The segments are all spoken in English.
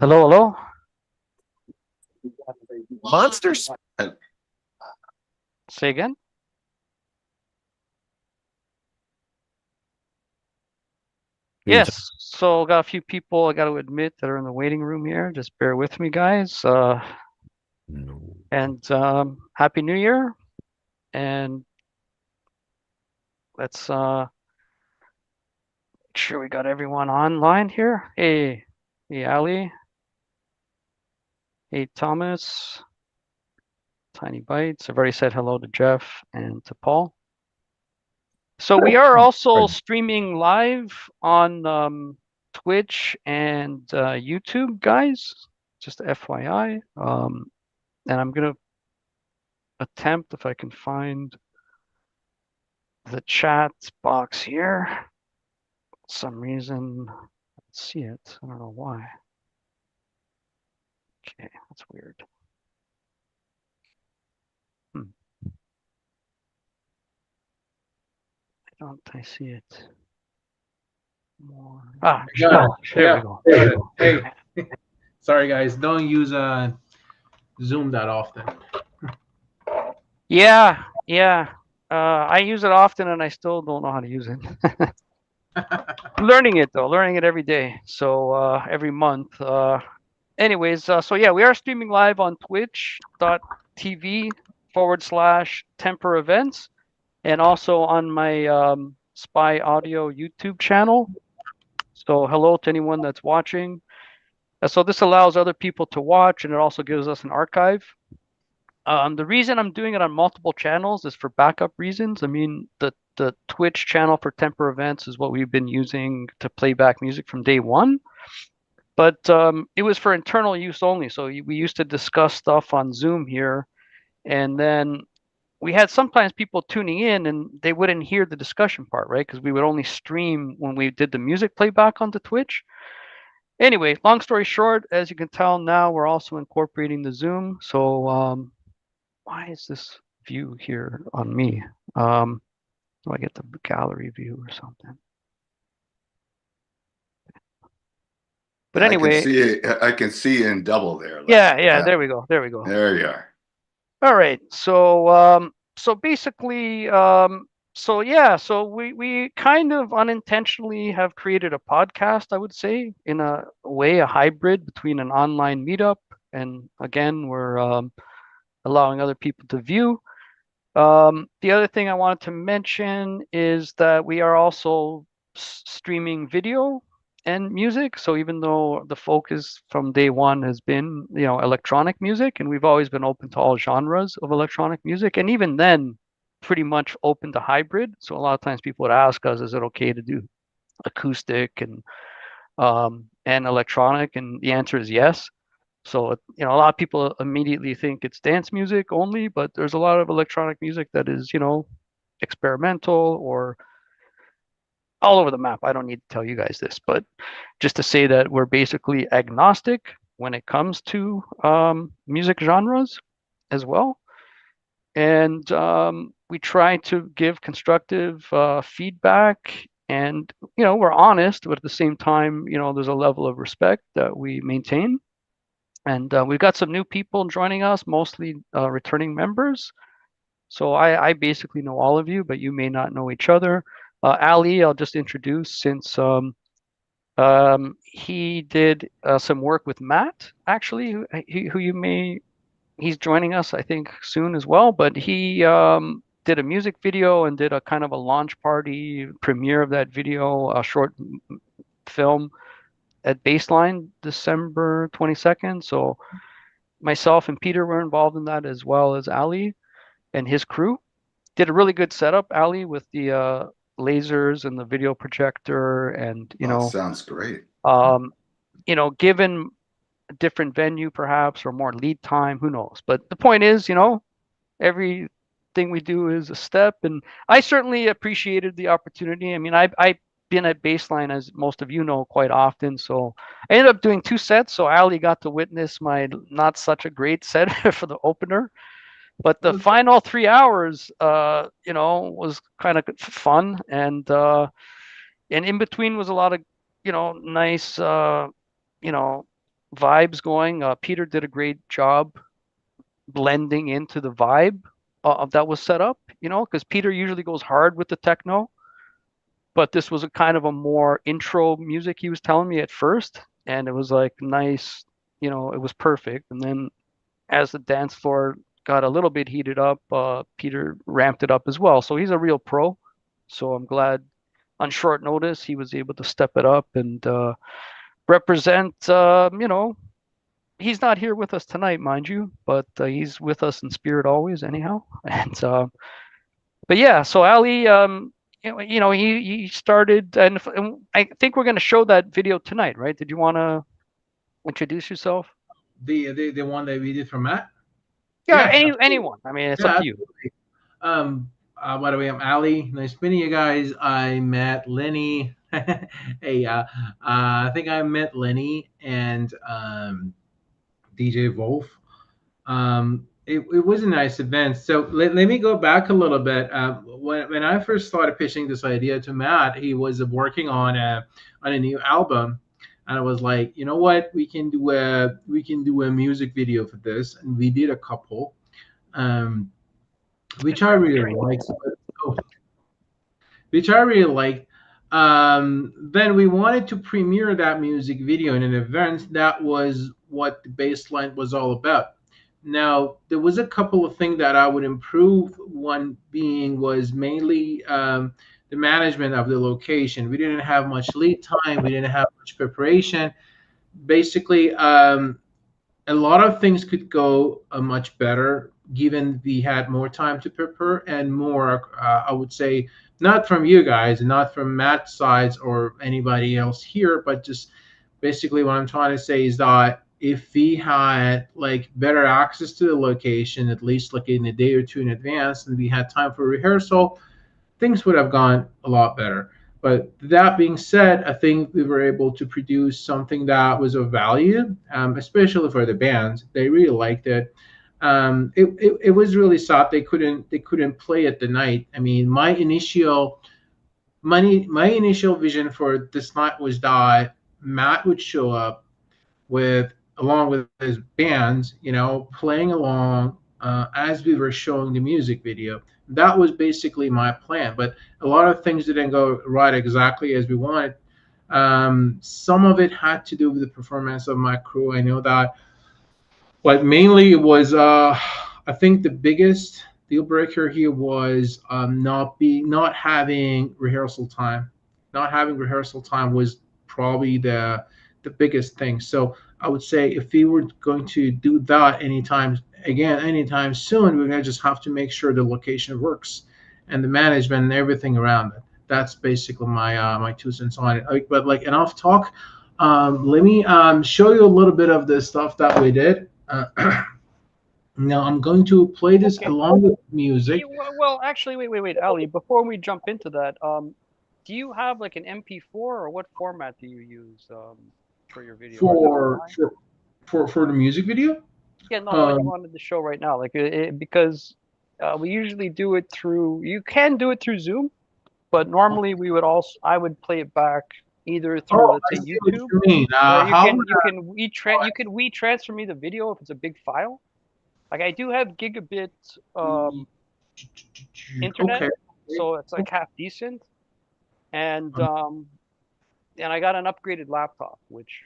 Hello, hello. Monsters. Say again. Yes. So got a few people I got to admit that are in the waiting room here. Just bear with me, guys. No. And Happy New Year. And let's make sure we got everyone online here. Hey, Ali. Hey, Thomas. Tiny Bites. I've already said hello to Jeff and to Paul. So we are also streaming live on Twitch and YouTube, guys. Just FYI. And I'm gonna attempt if I can find the chat box here. For some reason, I don't see it. I don't know why. Okay, that's weird. I see it more. There we go. Hey, sorry guys, don't use Zoom that often. Yeah. I use it often and I still don't know how to use it. Learning it though, learning it every day. So every month. Anyways, so yeah, we are streaming live on twitch.tv/Temper Events and also on my Spy Audio YouTube channel. So hello to anyone that's watching. So this allows other people to watch and it also gives us an archive. The reason I'm doing it on multiple channels is for backup reasons. I mean, the Twitch channel for Temper Events is what we've been using to play back music from day one. But it was for internal use only. So we used to discuss stuff on Zoom here. And then we had sometimes people tuning in and they wouldn't hear the discussion part, right? Because we would only stream when we did the music playback onto Twitch. Anyway, long story short, as you can tell now, we're also incorporating the Zoom. So why is this view here on me? Do I get the gallery view or something? But anyway, I can see in double there. yeah, there we go. There you are. All right. So basically, so we kind of unintentionally have created a podcast, I would say, in a way, a hybrid between an online meetup and again, we're allowing other people to view. The other thing I wanted to mention is that we are also streaming video and music. So even though the focus from day one has been, electronic music, and we've always been open to all genres of electronic music, and even then, pretty much open to hybrid. So a lot of times people would ask us, is it okay to do acoustic and electronic? And the answer is yes. So, a lot of people immediately think it's dance music only, but there's a lot of electronic music that is, experimental or all over the map. I don't need to tell you guys this, but just to say that we're basically agnostic when it comes to music genres as well. And we try to give constructive feedback and, we're honest, but at the same time, there's a level of respect that we maintain. And we've got some new people joining us, mostly returning members. So I basically know all of you, but you may not know each other. Ali, I'll just introduce since he did some work with Matt, actually, he's joining us, I think, soon as well. But he did a music video and did a kind of a launch party premiere of that video, a short film at Baseline December 22nd. So myself and Peter were involved in that as well as Ali and his crew. Did a really good setup, Ali, with the lasers and the video projector and, Sounds great. Given a different venue perhaps or more lead time, who knows? But the point is, everything we do is a step. And I certainly appreciated the opportunity. I mean, I've been at Baseline, as most of you know, quite often. So I ended up doing two sets. So Ali got to witness my not such a great set for the opener. But the final 3 hours, was kind of fun. And in between was a lot of, nice, vibes going. Peter did a great job blending into the vibe that was set up, because Peter usually goes hard with the techno, but this was a kind of a more intro music he was telling me at first, and it was like nice, it was perfect. And then as the dance floor got a little bit heated up, Peter ramped it up as well. So he's a real pro. So I'm glad on short notice he was able to step it up and represent. He's not here with us tonight, mind you, but he's with us in spirit always, anyhow. And but yeah, so Ali, he started, and I think we're going to show that video tonight, right? Did you want to introduce yourself? The one that we did for Matt. Yeah, Yeah, anyone. I mean, it's up yeah, to you. absolutely. By the way, I'm Ali. Nice meeting you guys. I met Lenny. Hey, I think I met Lenny and DJ Wolf. It was a nice event. So let me go back a little bit. When I first started pitching this idea to Matt, he was working on a new album, and I was like, you know what, we can do a music video for this, and we did a couple, um, which I really liked. Oh, which I really liked. Then we wanted to premiere that music video in an event. That was what the baseline was all about. Now, there was a couple of things that I would improve. One being was mainly the management of the location. We didn't have much lead time. We didn't have much preparation. Basically, a lot of things could go much better given we had more time to prepare and more, I would say, not from you guys and not from Matt's sides or anybody else here, but just basically what I'm trying to say is that if we had like better access to the location, at least like in a day or two in advance, and we had time for rehearsal, things would have gone a lot better. But that being said, I think we were able to produce something that was of value, especially for the bands. They really liked it. It was really sad they couldn't play it the night. I mean, my initial vision for this night was that Matt would show up with along with his bands, playing along as we were showing the music video. That was basically my plan, but a lot of things didn't go right exactly as we wanted. Some of it had to do with the performance of my crew. I know that, but mainly it was. I think the biggest deal breaker here was not having rehearsal time. Not having rehearsal time was probably the biggest thing. So I would say if we were going to do that anytime soon, we're gonna just have to make sure the location works and the management and everything around it. That's basically my 2 cents on it. But like enough talk. Let me show you a little bit of the stuff that we did. Now I'm going to play this Okay. along with music. Well, actually, wait, Ali. Before we jump into that, do you have like an MP4 or what format do you use for your video? for for the music video. Yeah, no, the one you Um, wanted to show right now, like because we usually do it through. You can do it through Zoom, but normally I would play it back either through, oh, let's I say, see what YouTube, you mean. or you How can would you can we transfer me the video if it's a big file. Like I do have gigabit I? internet, Okay. so it's like half decent, and Um, and I got an upgraded laptop, which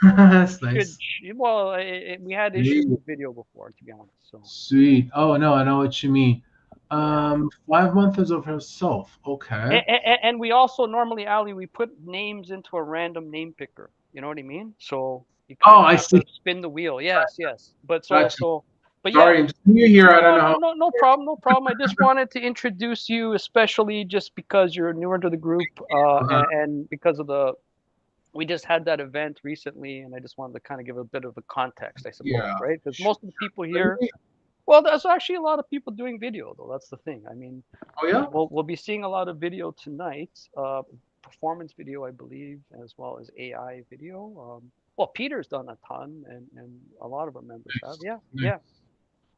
That's should nice. well, we had issues Sweet. with video before, to be honest. So Sweet. Oh no, I know what you mean. yeah. 5 months of herself. Okay. And we also normally, Ali, we put names into a random name picker. You know what I mean? So you Oh, kind of I have to see. spin the wheel. Yes. But Gotcha. but yeah. Sorry, I'm just new here. I don't know how. No problem, no problem. I just wanted to introduce you, especially just because you're newer to the group, Uh-huh. and because of we just had that event recently, and I just wanted to kind of give a bit of a context, I suppose, Yeah. right? Because Sure. most of the people Let here, me- well, there's actually a lot of people doing video, though. That's the thing. I mean, Oh yeah. we'll be seeing a lot of video tonight, performance video, I believe, as well as AI video. Well, Peter's done a ton, and a lot of our members have. Nice. Yeah, Nice. yeah.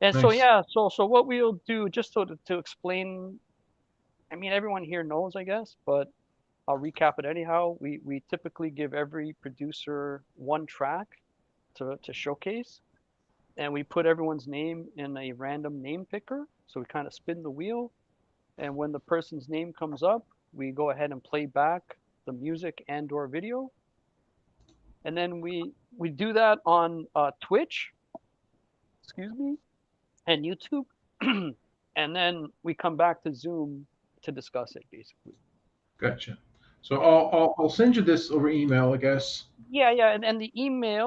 And so Nice. yeah, so what we'll do, just so to explain, I mean, everyone here knows, I guess, but I'll recap it anyhow. We typically give every producer one track to showcase, and we put everyone's name in a random name picker. So we kind of spin the wheel, and when the person's name comes up, we go ahead and play back the music and/or video. And then we do that on Twitch, excuse me, and YouTube, and then we come back to Zoom to discuss it basically. Gotcha. So I'll send you this over email, I guess. Yeah, and the email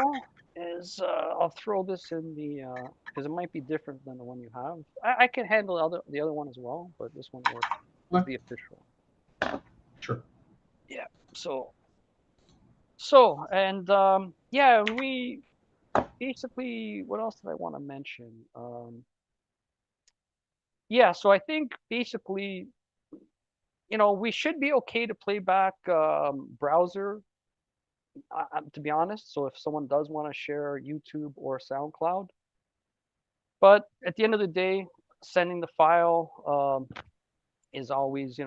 is I'll throw this in the because it might be different than the one you have. I can handle the other one as well, but this one works. It's Okay. the official. Sure. Yeah. And yeah, we basically what else did I want to mention? Yeah, so I think basically, we should be okay to play back browser, to be honest. So if someone does want to share YouTube or SoundCloud, but at the end of the day, sending the file is always,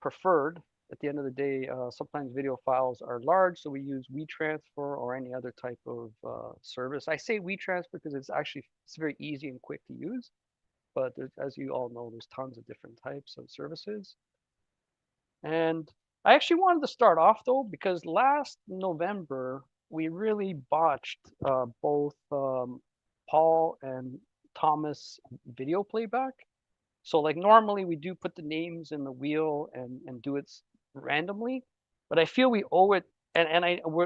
preferred. At the end of the day, sometimes video files are large, so we use WeTransfer or any other type of service. I say WeTransfer because it's very easy and quick to use. But as you all know, there's tons of different types of services. And I actually wanted to start off though, because last November we really botched both Paul and Thomas video playback. So like normally we do put the names in the wheel and do it randomly, but I feel we owe it.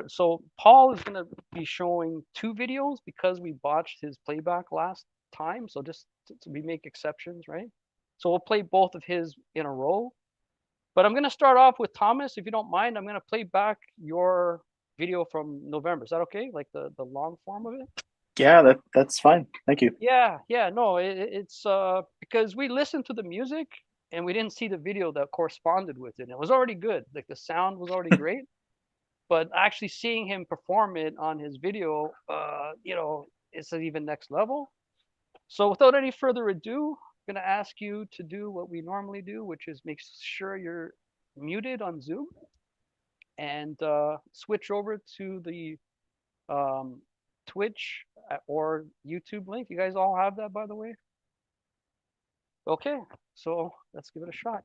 So Paul is going to be showing two videos because we botched his playback last time. So just we make exceptions, right? So we'll play both of his in a row. But I'm going to start off with Thomas, if you don't mind. I'm going to play back your video from November. Is that okay? Like the long form of it? Yeah, that's fine. Thank you. Yeah, no, it's because we listened to the music and we didn't see the video that corresponded with it. It was already good. Like the sound was already great, but actually seeing him perform it on his video, it's an even next level. So without any further ado, I'm gonna ask you to do what we normally do, which is make sure you're muted on Zoom and switch over to the Twitch or YouTube link. You guys all have that, by the way? Okay, so let's give it a shot.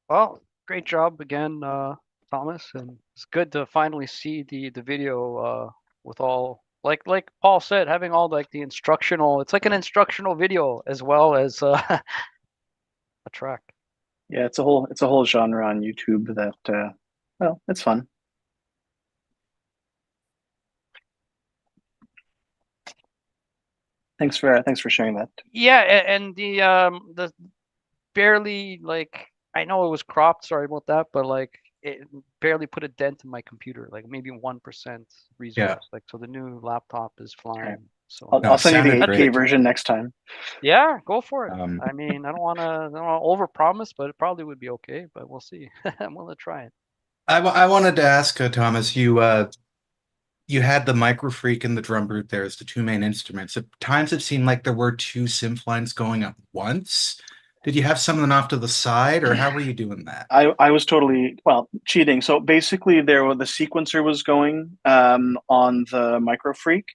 Well, great job again, Thomas, and it's good to finally see the video with all like Paul said, having all like the instructional. It's like an instructional video as well as a track. Yeah, it's a whole genre on YouTube that well, it's fun. Thanks for sharing that. Yeah, and the barely like I know it was cropped. Sorry about that, but like it barely put a dent in my computer. Like maybe 1% resource. Like so, the new laptop is flying. Right. So I'll No, send you the sounded 8K great. version next time. yeah, go for it. Um, I mean, I don't want to overpromise, but it probably would be okay. But we'll see. I'm gonna try it. I wanted to ask Thomas, you had the micro freak and the drum brute there as the two main instruments. At times it seemed like there were two synth lines going at once. Did you have something off to the side, or how were you doing that? I was totally cheating. So basically, the sequencer was going on the Micro Freak,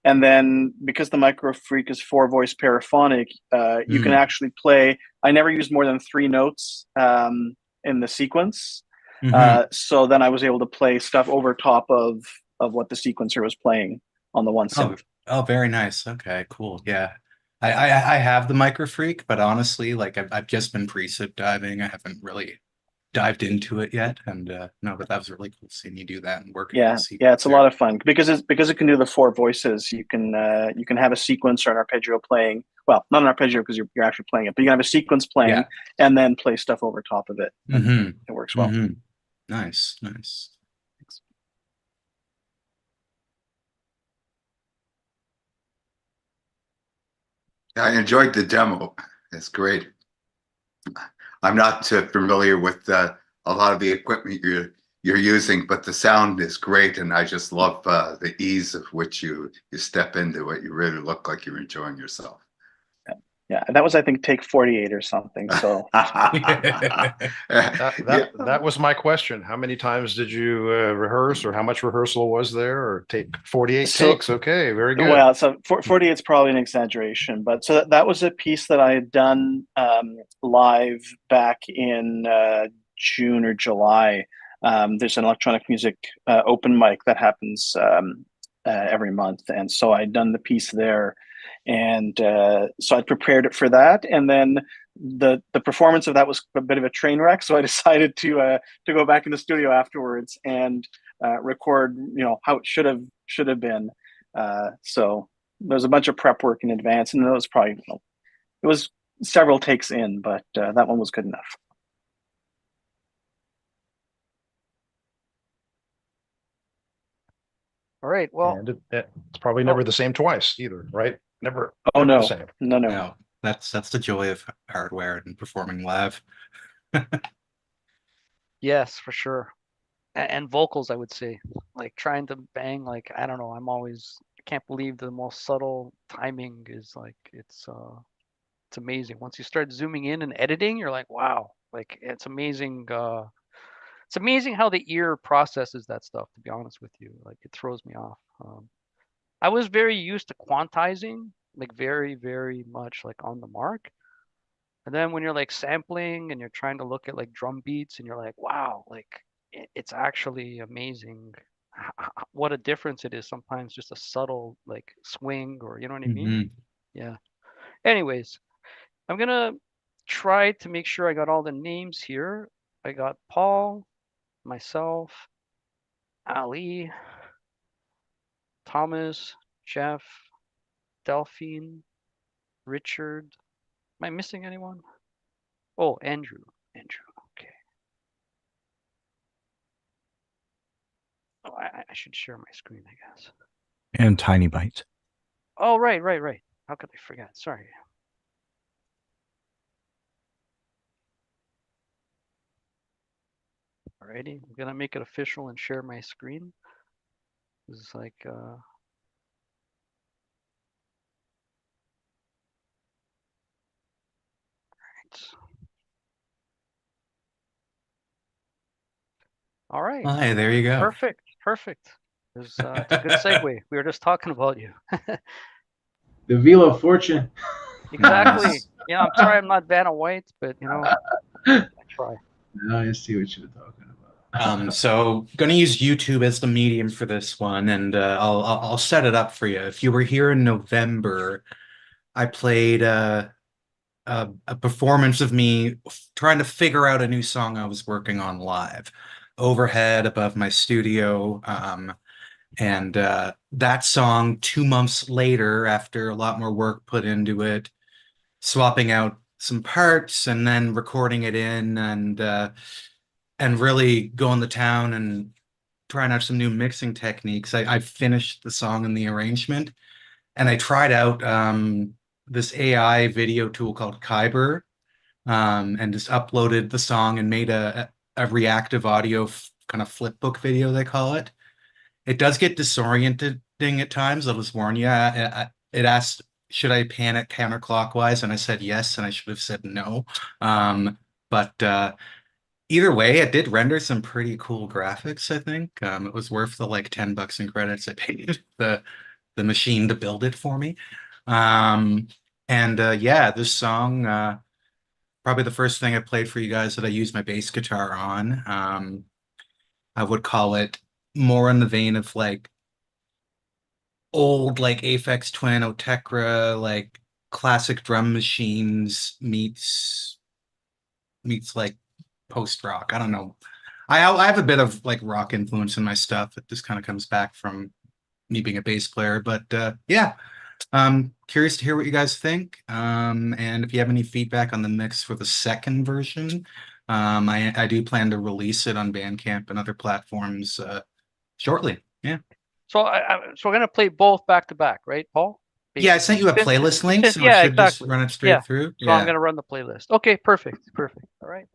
and then because the Micro Freak is 4-voice paraphonic, you can actually play. I never used more than 3 notes in the sequence, so then I was able to play stuff over top of what the sequencer was playing on the one synth. Oh, very nice. Okay, cool. Yeah. I have the micro freak, but honestly, like I've just been preset diving. I haven't really dived into it yet. And no, but that was really cool seeing you do that and working Yeah, with the yeah, it's a sequencer. lot of fun because it can do the 4 voices. You can have a sequence or an arpeggio playing. Well, not an arpeggio because you're actually playing it, but you can have a sequence playing and then play stuff over top of it. It works well. Nice, nice. I enjoyed the demo. It's great. I'm not familiar with a lot of the equipment you're using, but the sound is great, and I just love the ease of which you step into it. You really look like you're enjoying yourself. Yeah, that was I think take 48 or something. So that was my question. How many times did you rehearse, or how much rehearsal was there, or take 48 takes? Okay, very good. Well, so 48 is probably an exaggeration, but so that was a piece that I had done live back in June or July. There's an electronic music open mic that happens every month, and so I'd done the piece there, and so I prepared it for that, and then the performance of that was a bit of a train wreck, so I decided to go back in the studio afterwards and record, how it should have been. So there's a bunch of prep work in advance, and it was probably it was several takes in, but that one was good enough. All right. Well, and it's probably never the same twice either, right? Never. Oh never no, the same. no. No, that's the joy of hardware and performing live. yes, for sure. And vocals, I would say, like trying to bang, like I don't know. I can't believe the most subtle timing is like it's amazing. Once you start zooming in and editing, you're like, wow, like it's amazing. It's amazing how the ear processes that stuff. To be honest with you, like it throws me off. I was very used to quantizing, like very, very much like on the mark. And then when you're like sampling and you're trying to look at like drum beats and you're like, wow, like it's actually amazing what a difference it is sometimes just a subtle like swing or you know what I mean? Yeah. Anyways, I'm gonna try to make sure I got all the names here. I got Paul, myself, Ali, Thomas, Jeff, Delphine, Richard. Am I missing anyone? Oh, Andrew. Andrew. Okay. Oh, I should share my screen, I guess. And Tiny Bite. Oh, right, right, right. How could I forget? Sorry. Alrighty, I'm gonna make it official and share my screen. This is like right. All right. Hi, there you go. Perfect, perfect. It's a good segue. We were just talking about you. The Wheel of Fortune. Exactly. Nice. Yeah, I'm sorry I'm not Vanna White, but I try. Now I see what you're talking about. So going to use YouTube as the medium for this one, and I'll set it up for you. If you were here in November, I played a performance of me trying to figure out a new song I was working on live, overhead above my studio. And that song, 2 months later, after a lot more work put into it, swapping out some parts and then recording it in and really going to town and trying out some new mixing techniques. I finished the song and the arrangement, and I tried out this AI video tool called Kyber, and just uploaded the song and made a reactive audio kind of flip book video, they call it. It does get disorienting at times. I'll just warn you. It asked, should I pan it counterclockwise? And I said yes, and I should have said no. But either way, it did render some pretty cool graphics, I think. It was worth the like $10 in credits I paid the machine to build it for me. And yeah, this song, probably the first thing I played for you guys that I used my bass guitar on. I would call it more in the vein of like old like Aphex Twin, Otekra, like classic drum machines meets like post rock. I don't know. I have a bit of like rock influence in my stuff. It just kind of comes back from me being a bass player. But yeah, curious to hear what you guys think. And if you have any feedback on the mix for the second version, I do plan to release it on Bandcamp and other platforms shortly. Yeah. So we're gonna play both back to back, right, Paul? Yeah, I sent you a playlist link, so it yeah, should just exactly. run it straight Yeah. through. So I'm Yeah. gonna run the playlist. Okay, perfect. All right.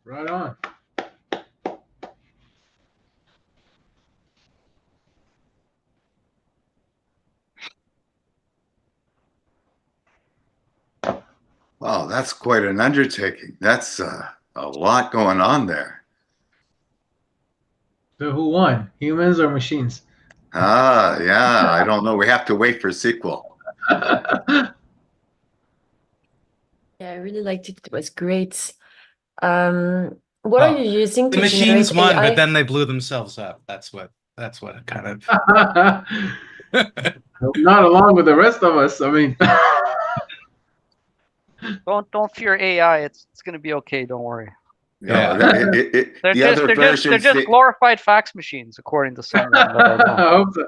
Right on. Wow, that's quite an undertaking. That's a lot going on there. So who won? Humans or machines? Ah, yeah, I don't know. We have to wait for sequel. Yeah, I really liked it. It was great. What are Well, you using the to generate machines won, but AI? then they blew themselves up. That's what it kind of. Not along with the rest of us. I mean, Don't fear AI. It's gonna be okay. Don't worry. Yeah. The other They're versions, just glorified fax machines, according to someone that I know. I hope so.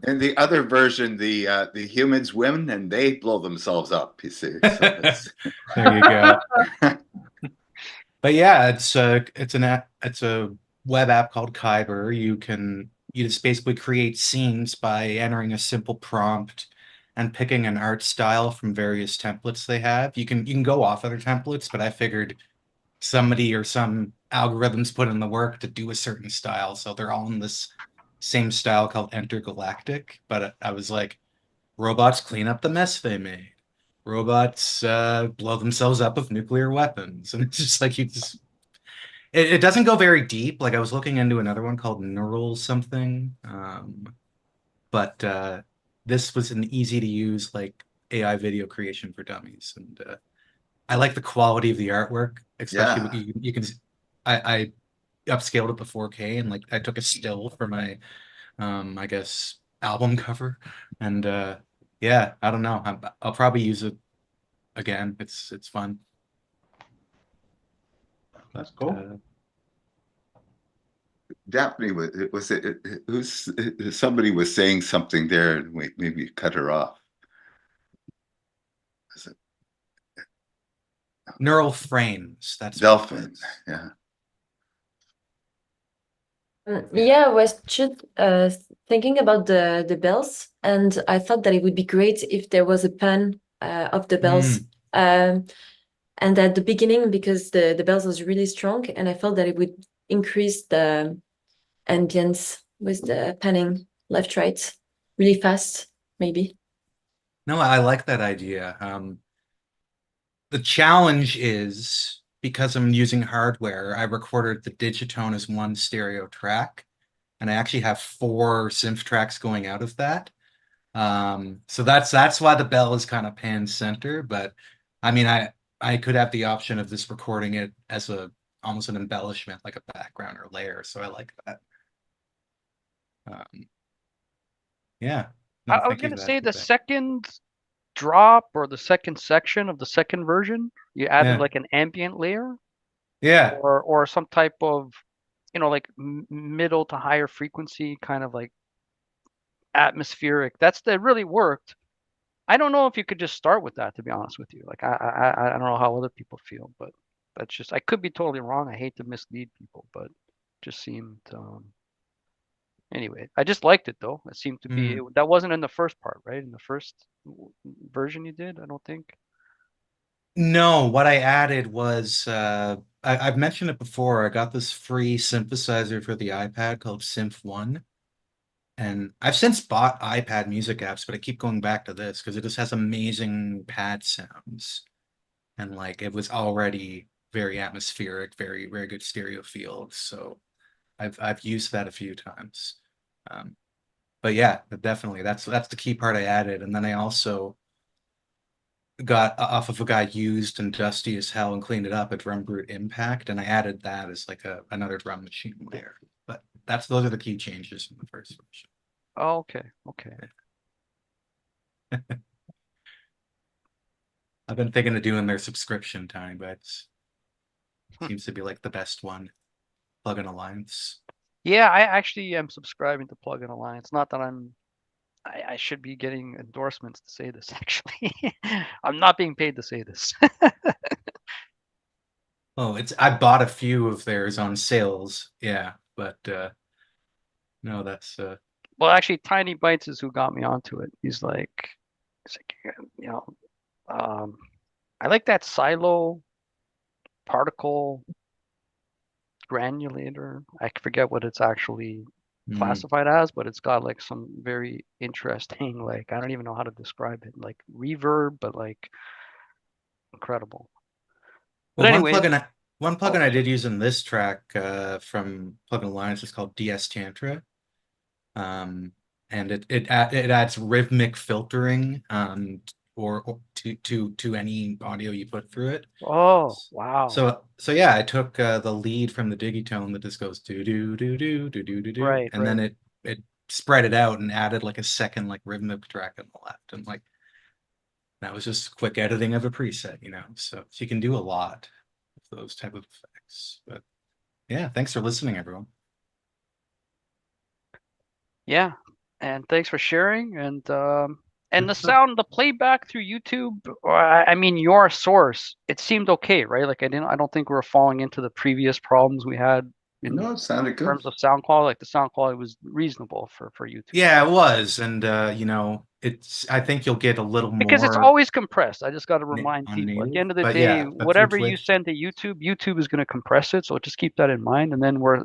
in the other version, the humans win and they blow themselves up. You see, so it's There you go. But yeah, it's a web app called Kyber. You just basically create scenes by entering a simple prompt and picking an art style from various templates they have. You can go off other templates, but I figured somebody or some algorithms put in the work to do a certain style, so they're all in this same style called Intergalactic. But I was like, robots clean up the mess they made. Robots blow themselves up with nuclear weapons, and it's just like it doesn't go very deep. Like I was looking into another one called Neural something, but this was an easy to use like AI video creation for dummies, and I like the quality of the artwork, especially yeah. you can. I upscaled it to 4K, and like I took a still for my I guess album cover, and yeah, I don't know. I'll probably use it again. It's fun. That's cool. Daphne was it who's somebody was saying something there and we maybe cut her off. Is it Neural frames. That's what it Delphin? was. Yeah. Yeah, I was just thinking about the bells, and I thought that it would be great if there was a pan of the bells. And at the beginning, because the bells was really strong, and I felt that it would increase the ambience with the panning left, right, really fast, maybe. No, I like that idea. The challenge is because I'm using hardware, I recorded the Digitone as one stereo track, and I actually have 4 synth tracks going out of that. So that's why the bell is kind of pan center. But I mean, I could have the option of just recording it as a almost an embellishment, like a background or layer. So I like that. Um, yeah. No, I was thank you gonna for that say the feedback. second drop or the second section of the second version, you added Yeah. like an ambient layer Yeah. or some type of, like middle to higher frequency kind of like atmospheric. That really worked. I don't know if you could just start with that, to be honest with you. Like I don't know how other people feel, but that's just, I could be totally wrong. I hate to mislead people, but it just seemed anyway. I just liked it though. It seemed to be Mm. that wasn't in the first part, right? In the first version you did, I don't think. No, what I added was I've mentioned it before. I got this free synthesizer for the iPad called Synth One. And I've since bought iPad music apps, but I keep going back to this because it just has amazing pad sounds. And like it was already very atmospheric, very good stereo field. So I've used that a few times. Um, but yeah, definitely that's the key part I added. And then I also got off of a guy used and dusty as hell and cleaned it up, a Drum Brute Impact, and I added that as like another drum machine layer. But those are the key changes from the first version. Oh, okay, okay. I've been thinking of doing their subscription time, but seems to be like the best one. Plugin Alliance. Yeah, I actually am subscribing to Plugin Alliance. Not that I should be getting endorsements to say this, actually. I'm not being paid to say this. Oh, I bought a few of theirs on sales, yeah, but no, that's Well, actually, Tiny Bites is who got me onto it. He's like, you know, I like that silo particle granulator. I forget what it's actually Mm. classified as, but it's got like some very interesting, like I don't even know how to describe it, like reverb, but like incredible. But Well, anyways, one plugin oh, I did use in this track from Plugin Alliance is called DS Tantra. And it adds rhythmic filtering or to any audio you put through it. oh, wow. So yeah, I took the lead from the digitone that just goes do do do do do do do do, Right, and right. then it spread it out and added like a second like rhythmic track on the left, and like that was just quick editing of a preset, you know. So you can do a lot with those type of effects. But yeah, thanks for listening, everyone. Yeah, and thanks for sharing. And the Good stuff. sound, the playback through YouTube, or I mean your source, it seemed okay, right? Like I don't think we were falling into the previous problems we had in No, it sounded good. terms of sound quality. Like the sound quality was reasonable for YouTube. Yeah, it was, and you know, I think you'll get a little Because it's more always compressed. I just got to remind on people. At the native, end of the but day, yeah, but through whatever you Twitch, send to YouTube, YouTube is going to compress it. So just keep that in mind. And then we're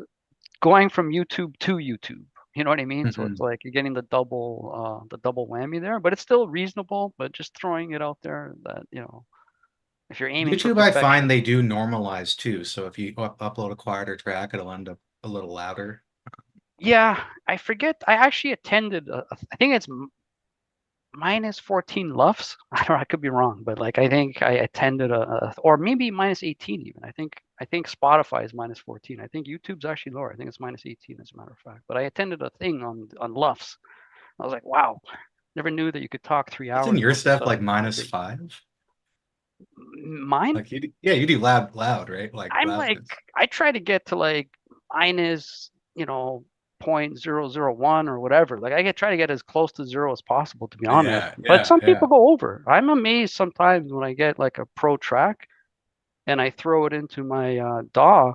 going from YouTube to YouTube. You know what I mean? So it's Mhm. like you're getting the double whammy there, but it's still reasonable. But just throwing it out there that, you know, if you're aiming for YouTube, I find perfection. they do normalize too. So if you upload a quieter track, it'll end up a little louder. Yeah, I forget. I actually attended. I think it's minus 14 LUFS. I don't know, I could be wrong, but like I think I attended or maybe minus 18 even. I think Spotify is minus 14. I think YouTube's actually lower. I think it's minus 18 as a matter of fact. But I attended a thing on LUFS. I was like, wow, never knew that you could talk 3 hours Isn't your about stuff stuff. like -5? Mine, Like yeah, you do loud, right? Like I'm like, loudness. I try to get to like minus, 0.001 or whatever. Like try to get as close to zero as possible, to be honest. But some Yeah. people go over. I'm amazed sometimes when I get like a pro track and I throw it into my DAW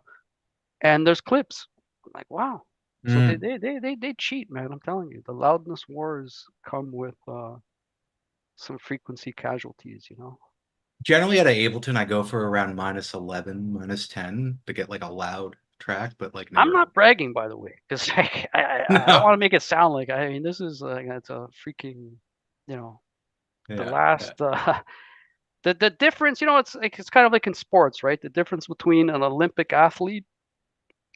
and there's clips. I'm like, wow. So Mm. they cheat, man. I'm telling you, the loudness wars come with some frequency casualties. Generally at Ableton, I go for around -11, -10 to get like a loud track, but like I'm never. not bragging, by the way, because I don't No. want to make it sound like this is like it's a freaking, the Yeah. last the difference. It's like it's kind of like in sports, right? The difference between an Olympic athlete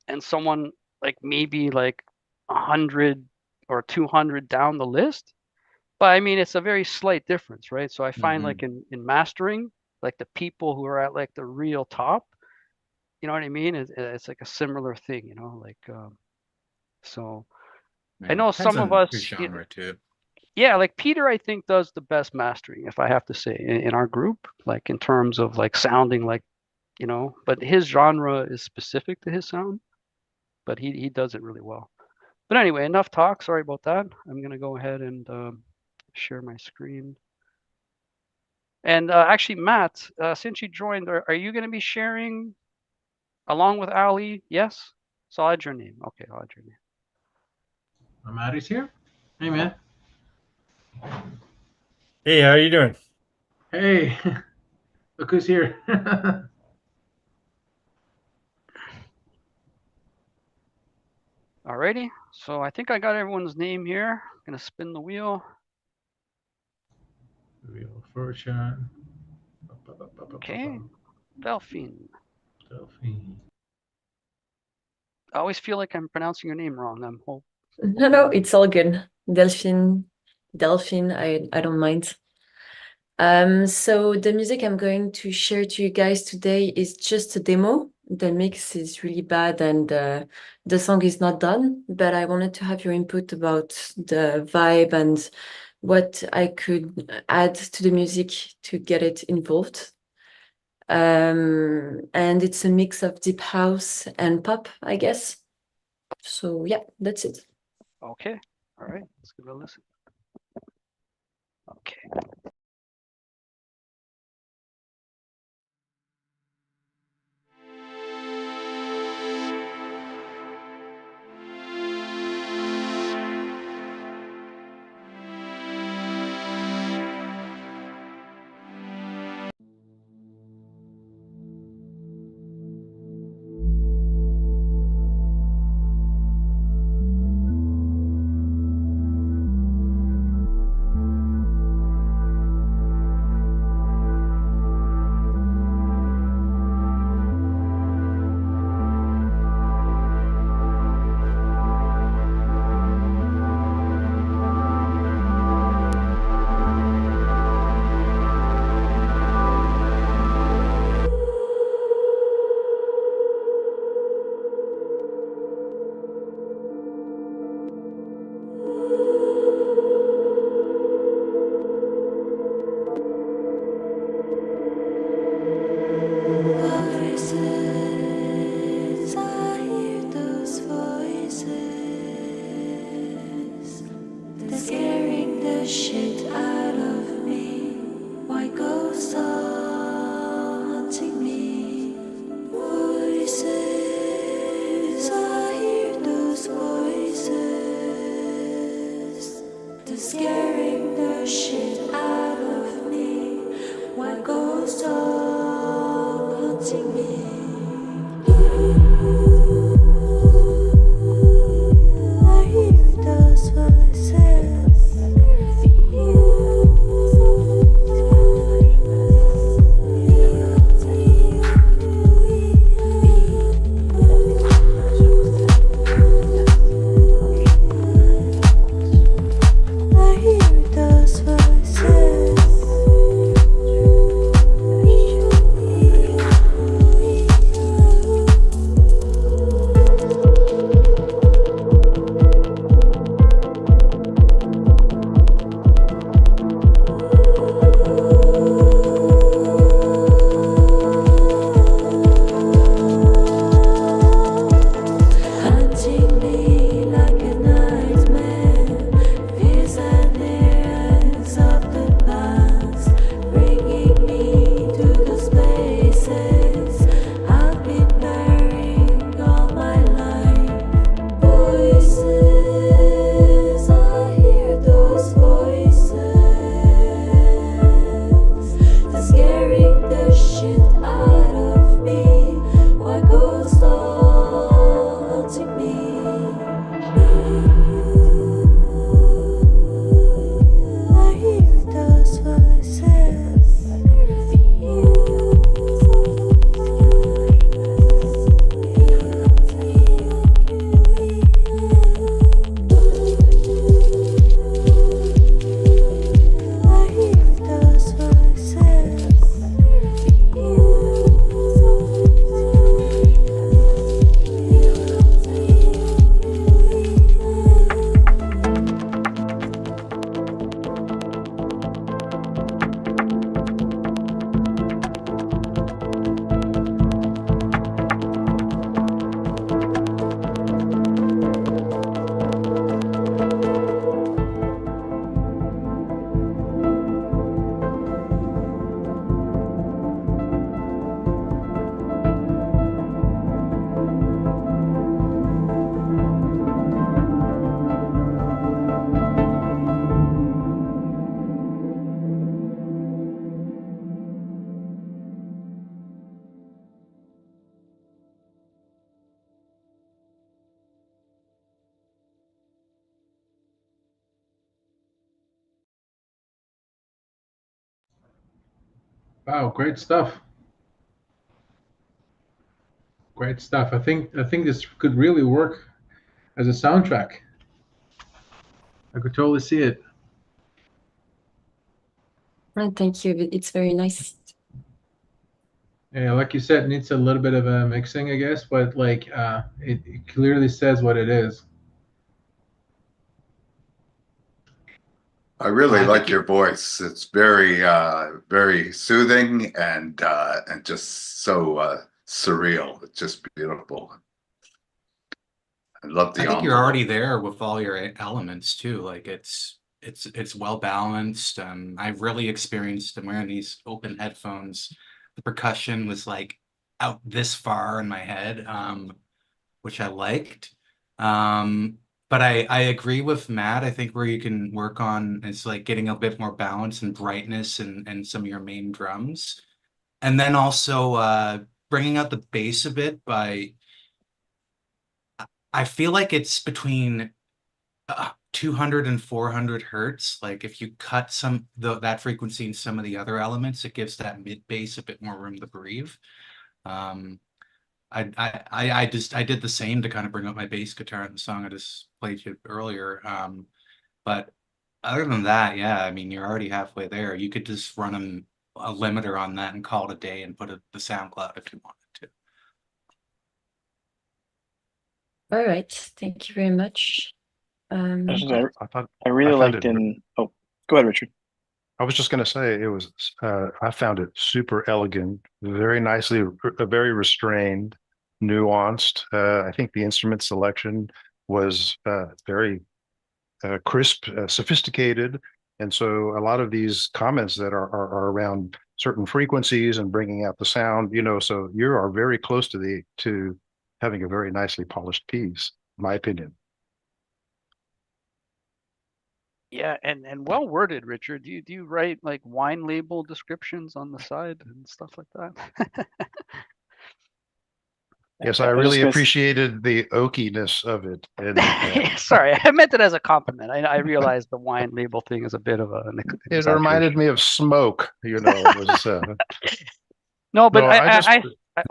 and someone like maybe like 100 or 200 down the list. But I mean, it's a very slight difference, right? So I find Mhm. like in mastering, like the people who are at like the real top, you know what I mean? It's like a similar thing, like so. I Yeah. know Depends some of on your us, genre too. yeah, like Peter, I think does the best mastering, if I have to say, in our group, like in terms of like sounding like, but his genre is specific to his sound, but he does it really well. But anyway, enough talk. Sorry about that. I'm gonna go ahead and share my screen. And actually, Matt, since you joined, are you gonna be sharing along with Ali? Yes. So I'll add your name. Okay, I'll add your name. Maddie's here. Hey, man. Hey, how are you doing? Hey, look who's here. Alrighty. So I think I got everyone's name here. I'm gonna spin the wheel. Wheel of Fortune. Okay, Delphine. Delphine. I always feel like I'm pronouncing your name wrong. No, it's all good. Delphine, I don't mind. So the music I'm going to share to you guys today is just a demo. The mix is really bad and the song is not done, but I wanted to have your input about the vibe and what I could add to the music to get it involved. And it's a mix of deep house and pop, I guess. So yeah, that's it. Okay. All right. Let's give it a listen. Okay. the shit out of me? Why ghosts are haunting me? Voices, I hear those voices. They're scaring the shit out of me. Why ghosts are haunting me? I hear those voices. I hear those voices. Hunting me like a nightmare, fears and airs of the past, bringing me to those places I've been burying all my life. Voices, I hear those voices. They're scaring the shit out of me. Why ghosts haunting me? I hear those voices. I hear those voices. Wow, great stuff. Great stuff. I think this could really work as a soundtrack. I could totally see it. Thank you. It's very nice. Yeah, like you said, it needs a little bit of a mixing, I guess, but like it clearly says what it is. I really I like think your voice. It's very, very soothing and just so surreal. It's just beautiful. I love I the think you're already envelope. there with all your elements too. Like it's well balanced. I've really experienced I'm wearing these open headphones. The percussion was like out this far in my head, which I liked. But I agree with Matt. I think where you can work on is like getting a bit more balance and brightness and some of your main drums. And then also bringing out the bass a bit by I feel like it's between 200 and 400 hertz. Like if you cut that frequency in some of the other elements, it gives that mid bass a bit more room to breathe. Um, I did the same to kind of bring up my bass guitar in the song I just played you earlier. But other than that, yeah, I mean, you're already halfway there. You could just run a limiter on that and call it a day and put the SoundCloud if you wanted to. All right. Thank you very much. Actually, I thought I really I found liked it. in. Oh, go ahead, Richard. I was just going to say it was. I found it super elegant, very nicely, very restrained, nuanced. I think the instrument selection was very crisp, sophisticated, And so a lot of these comments that are around certain frequencies and bringing out the sound, so you are very close to having a very nicely polished piece, in my opinion. Yeah, and well worded, Richard. Do you write like wine label descriptions on the side and stuff like that? Yes, I I was just really gonna appreciated the oakiness of it. And Sorry, I meant it as a compliment. I realized the wine label thing is a bit of an it reminded exaggeration. me of smoke, it was No, but no, I just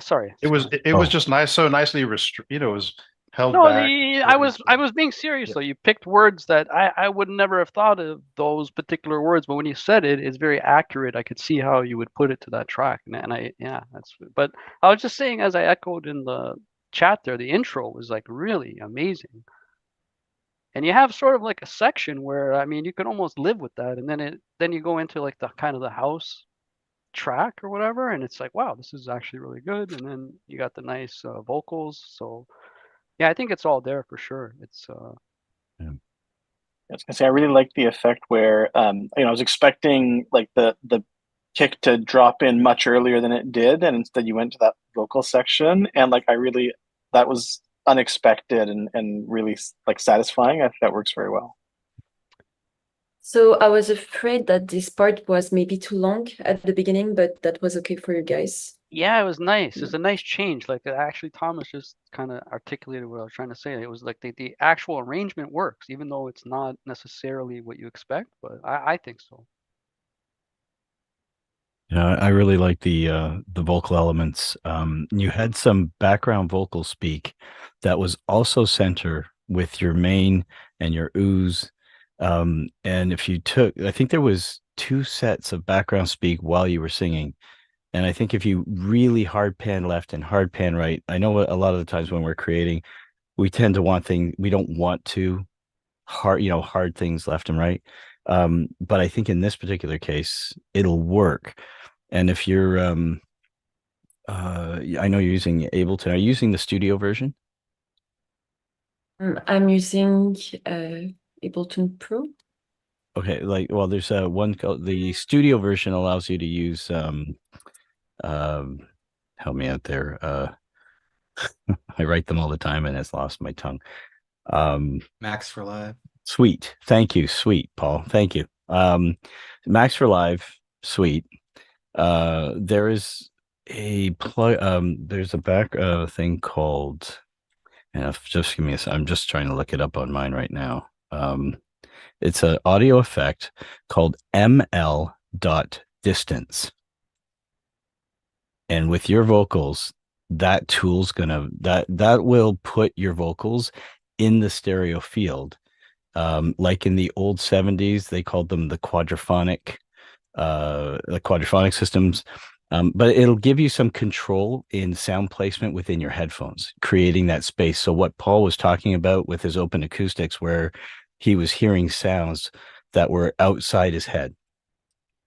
sorry. it was Oh, just nice, so nicely it was held No, back. I was being serious Yeah. though. You picked words that I would never have thought of those particular words, but when you said it, it's very accurate. I could see how you would put it to that track, and yeah, that's. But I was just saying, as I echoed in the chat there, the intro was like really amazing, and you have sort of like a section where I mean you could almost live with that, and then you go into like the kind of the house track or whatever, and it's like wow, this is actually really good, and then you got the nice vocals, so. Yeah, I think it's all there for sure. It's yeah. I was gonna say I really like the effect where I was expecting like the kick to drop in much earlier than it did, and instead you went to that vocal section, and like that was unexpected and really like satisfying. I think that works very well. So I was afraid that this part was maybe too long at the beginning, but that was okay for you guys. yeah, it was nice. Yeah. It's a nice change. Like actually Thomas just kind of articulated what I was trying to say. It was like the actual arrangement works, even though it's not necessarily what you expect, but I think so. Yeah, I really like the vocal elements. You had some background vocal speak that was also center with your main and your ooze. And if you took, I think there was two sets of background speak while you were singing. And I think if you really hard pan left and hard pan right, I know a lot of the times when we're creating, we tend to want things, we don't want to hard things left and right. But I think in this particular case, it'll work. And if you're, I know you're using Ableton. Are you using the studio version? I'm using Ableton Pro. Okay, well, there's one called the studio version allows you to use help me out there. I write them all the time and it's lost my tongue. Max for Live. Sweet. Thank you. Sweet, Paul. Thank you. Max for Live, sweet. There is a plug there's a back thing called and just give me I'm just trying to look it up on mine right now. It's an audio effect called ML dot distance. And with your vocals, that tool's gonna that will put your vocals in the stereo field. Like in the old 70s, they called them the quadraphonic systems. But it'll give you some control in sound placement within your headphones, creating that space. So what Paul was talking about with his open acoustics, where he was hearing sounds that were outside his head,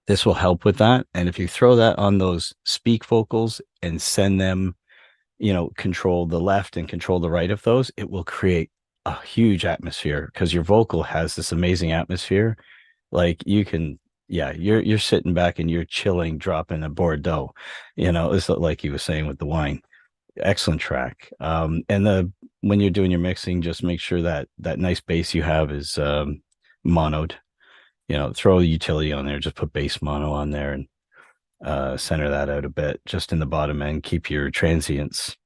this will help with that. And if you throw that on those speak vocals and send them, control the left and control the right of those, it will create a huge atmosphere because your vocal has this amazing atmosphere. Like you can, yeah, you're sitting back and you're chilling, dropping a Bordeaux, it's like he was saying with the wine. Excellent track. And when you're doing your mixing, just make sure that that nice bass you have is monoed. Throw a utility on there, just put bass mono on there and center that out a bit just in the bottom end. Keep your transients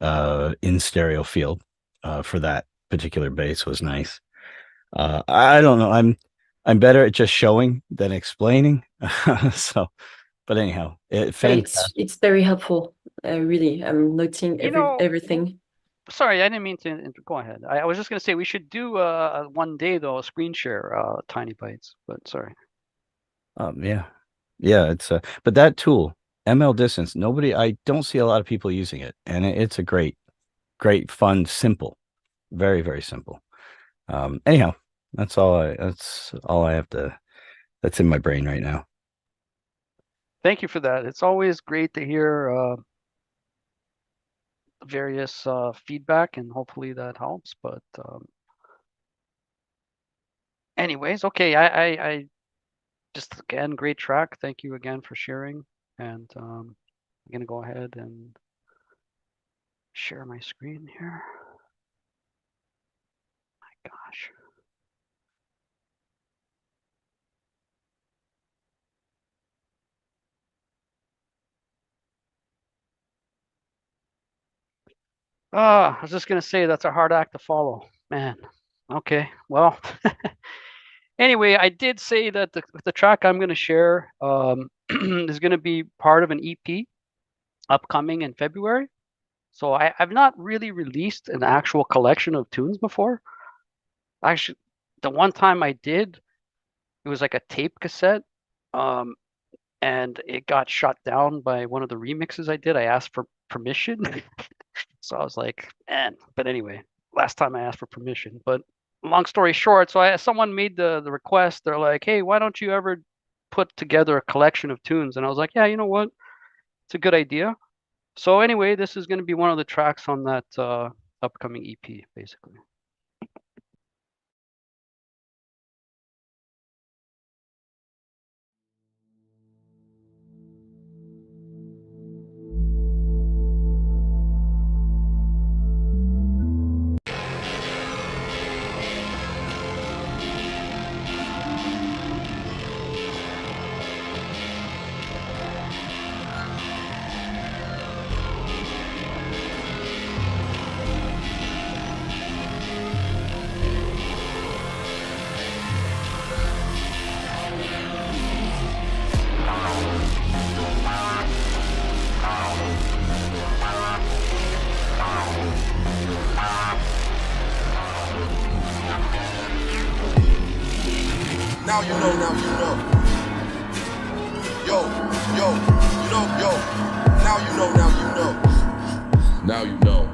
in stereo field for that particular bass was nice. I don't know. I'm better at just showing than explaining. So, but anyhow, fantastic. It's very helpful. Really, I'm noting everything. Sorry, I didn't mean to go ahead. I was just gonna say we should do one day though a screen share Tiny Bites, but sorry. Yeah, yeah. It's but that tool, ML Distance, I don't see a lot of people using it, and it's a great, fun, simple, very, very simple. Anyhow, that's all I have to. That's in my brain right now. Thank you for that. It's always great to hear various feedback, and hopefully that helps. But anyways, okay, I just again, great track. Thank you again for sharing. And I'm gonna go ahead and share my screen here. My gosh. I was just gonna say that's a hard act to follow, man. Okay, well, anyway, I did say that the track I'm gonna share is gonna be part of an EP upcoming in February. So I've not really released an actual collection of tunes before. Actually, the one time I did, it was like a tape cassette, and it got shut down by one of the remixes I did. I asked for permission. So I was like, man. But anyway, last time I asked for permission. But long story short, so someone made the request. They're like, hey, why don't you ever put together a collection of tunes? And I was like, yeah, you know what? It's a good idea. So anyway, this is going to be one of the tracks on that upcoming EP, basically. Now you know, now you know. Yo, yo, you know, yo. Now you know, now you know. Now you know.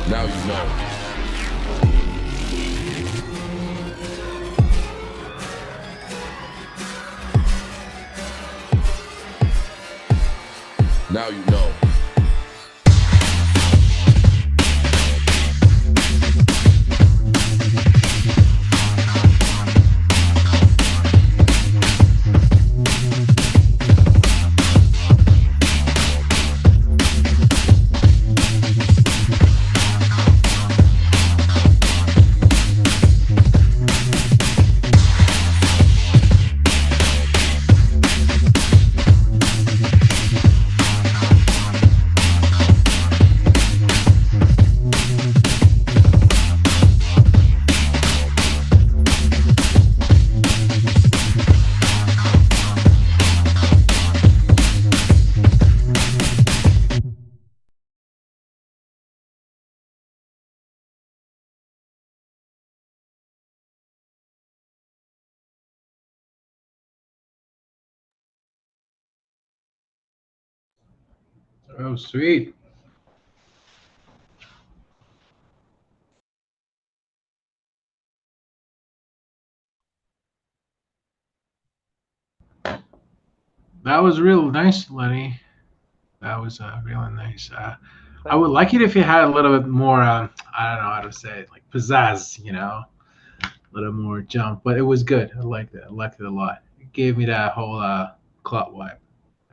Now you know. Now you know. Oh, sweet. That was real nice, Lenny. That was really nice. I would like it if you had a little bit more. I don't know how to say it, like pizzazz. A little more jump. But it was good. I liked it. I liked it a lot. It gave me that whole clot vibe,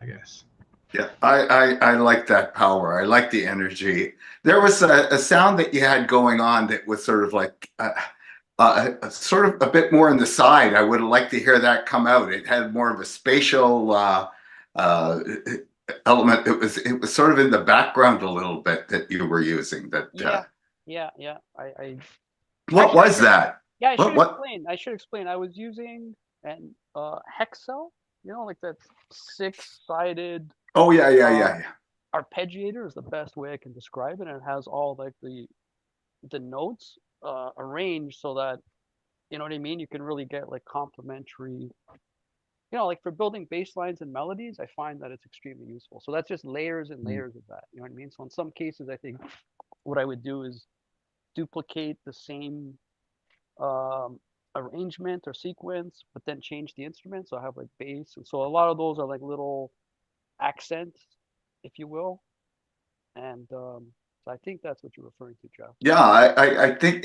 I guess. Yeah, I like that power. I like the energy. There was a sound that you had going on that was sort of like sort of a bit more on the side. I would have liked to hear that come out. It had more of a spatial uh, element. It was sort of in the background a little bit that you were using. That Yeah. I what actually, was that? yeah, I should What? explain. I should explain. I was using an hexel, like that six-sided Oh yeah. arpeggiator is the best way I can describe it, and it has all like the notes arranged so that you know what I mean. You can really get like complementary. Like for building bass lines and melodies, I find that it's extremely useful. So that's just layers and layers of that. You know what I mean? So in some cases, I think what I would do is duplicate the same arrangement or sequence, but then change the instrument. So I have like bass, and so a lot of those are like little accents, if you will. And so I think that's what you're referring to, Jeff. Yeah, I think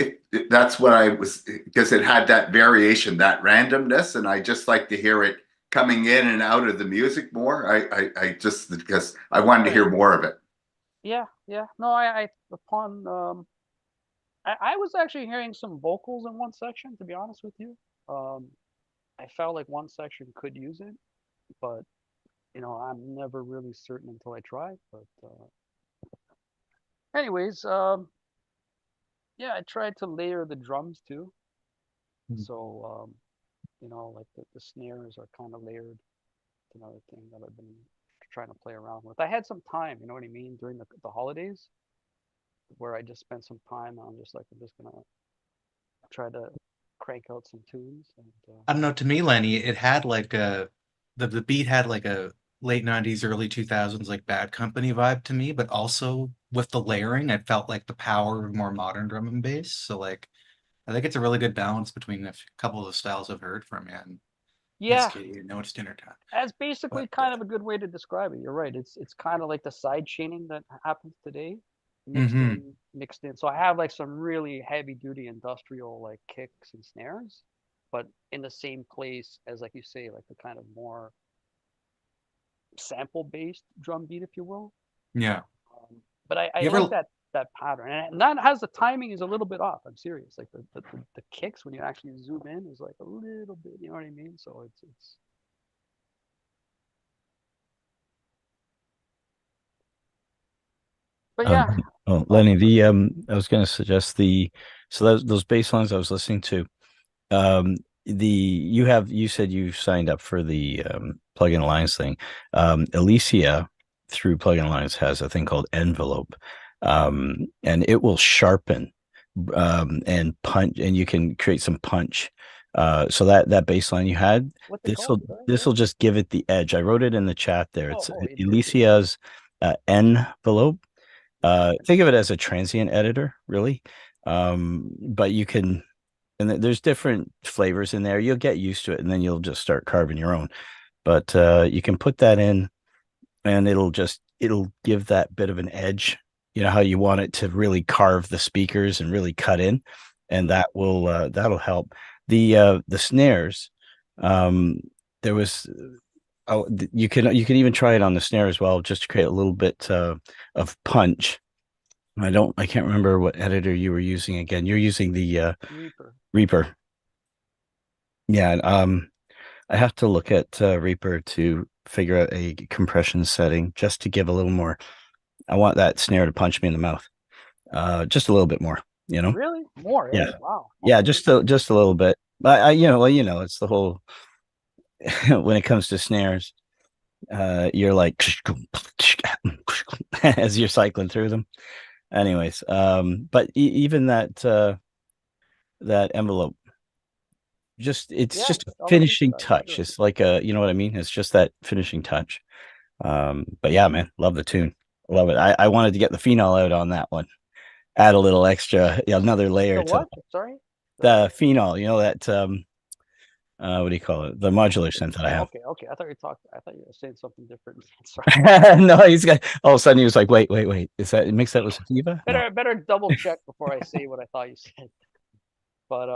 that's what I was, because it had that variation, that randomness, and I just like to hear it coming in and out of the music more. I just, because I wanted to hear more of it. Yeah. No, I upon I was actually hearing some vocals in one section, to be honest with you. I felt like one section could use it, but I'm never really certain until I try. But anyways, yeah, I tried to layer the drums too. So like the snares are kind of layered. It's another thing that I've been trying to play around with. I had some time, you know what I mean, during the holidays where I just spent some time. I'm just like, I'm just gonna try to crank out some tunes. And I don't know. To me, Lenny, it had like the beat had like a late '90s, early 2000s like Bad Company vibe to me, but also with the layering, it felt like the power of more modern drum and bass. So like, I think it's a really good balance between a couple of the styles I've heard from you. And it's yeah, you know it's dinner time. that's basically But kind of a good way to describe it. You're right. It's kind of like the side chaining that happens today, hmm mixed in. So I have like some really heavy duty industrial like kicks and snares, but in the same place as, like you say, like the kind of more sample based drum beat, if you will. Yeah. But I You like ever that pattern, and that has the timing is a little bit off. I'm serious. Like the kicks when you actually zoom in is like a little bit. You know what I mean? So it's. But Um, yeah. oh, Oh, Lenny, sorry. I was going to suggest so those bass lines I was listening to, um, you said you signed up for the Plugin Alliance thing. Alicia through Plugin Alliance has a thing called Envelope, and it will sharpen and punch, and you can create some punch. So that bass line you had, What's it this called? will this will just give it the edge. I wrote it in the chat there. It's It did. Alicia's Envelope. Think of it as a transient editor, really. But you can, and there's different flavors in there. You'll get used to it, and then you'll just start carving your own. But you can put that in, and it'll give that bit of an edge. You know how you want it to really carve the speakers and really cut in, and that'll help. The snares, um, there was. Oh, you can even try it on the snare as well, just to create a little bit of punch. I can't remember what editor you were using again. You're using the Reaper. Reaper. Yeah, I have to look at Reaper to figure out a compression setting just to give a little more. I want that snare to punch me in the mouth. Just a little bit more, you know? Really? More, eh? Yeah. Wow. Yeah, Okay. just a little bit. But it's the whole when it comes to snares, you're like as you're cycling through them. Anyways, but even that envelope, it's Yeah, just a I'll look into finishing that. touch. Sure. It's like you know what I mean? It's just that finishing touch. But yeah, man, love the tune. Love it. I wanted to get the phenol out on that one. Add a little extra, another layer The to what? Sorry. the phenol. You know that what do you call it? The modular synth that I have. Okay. Okay. I thought you were saying something different. Sorry. No, he's got. All of a sudden, he was like, "Wait. Is that mix that with sativa?" No. Better double check before I say what I thought you said. But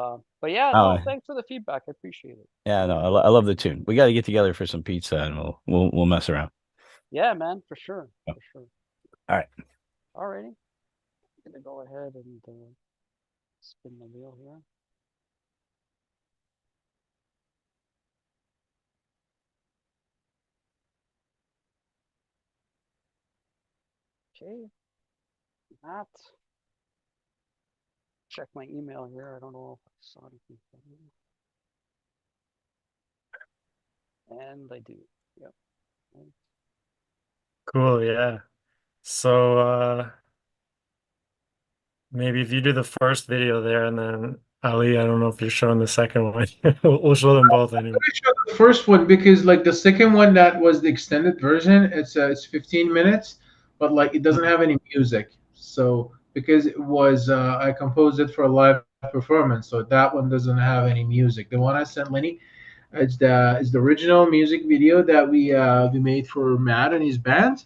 yeah, Oh, no, thanks for the feedback. I appreciate it. yeah, no, I love the tune. We got to get together for some pizza, and we'll mess around. Yeah, man, for sure. Oh. For sure. All right. Alrighty. I'm gonna go ahead and spin the wheel here. Okay. That. Check my email here. I don't know if I saw anything from you. And I do. Yep. Cool, yeah. So maybe if you do the first video there, and then Ali, I don't know if you're showing the second one. We'll show them both anyway. Let me show the first one because like the second one that was the extended version, it's 15 minutes, but like it doesn't have any music. So because it was I composed it for a live performance, so that one doesn't have any music. The one I sent Lenny is the original music video that we made for Matt and his band.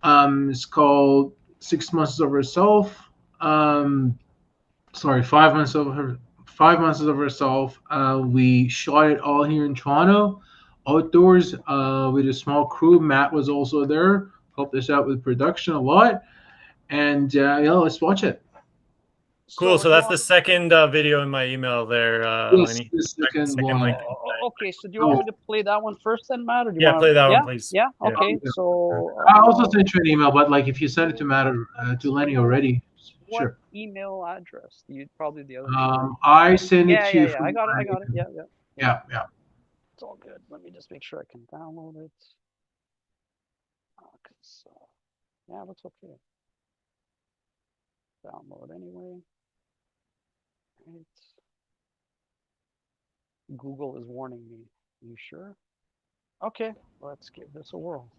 It's called 6 Months of Herself. Sorry, 5 months of her. 5 months of herself. We shot it all here in Toronto, outdoors, with a small crew. Matt was also there, helped us out with production a lot, and let's watch it. Cool. So that's the second video in my email there, Yes, Lenny. the second one. link. Okay, so do you want me to play that one first then, Matt? Or do you Yeah, want play that one, please. Yeah. Yeah. Okay. So I also sent you an email, but like if you send it to Matt or to Lenny already, what sure. email address? You probably the other. I send it to you. Yeah. I got it. Yeah. It's all good. Let me just make sure I can download it. Yeah, that's okay. Download anyway. Right. Google is warning me. You sure? Okay, let's give this a whirl.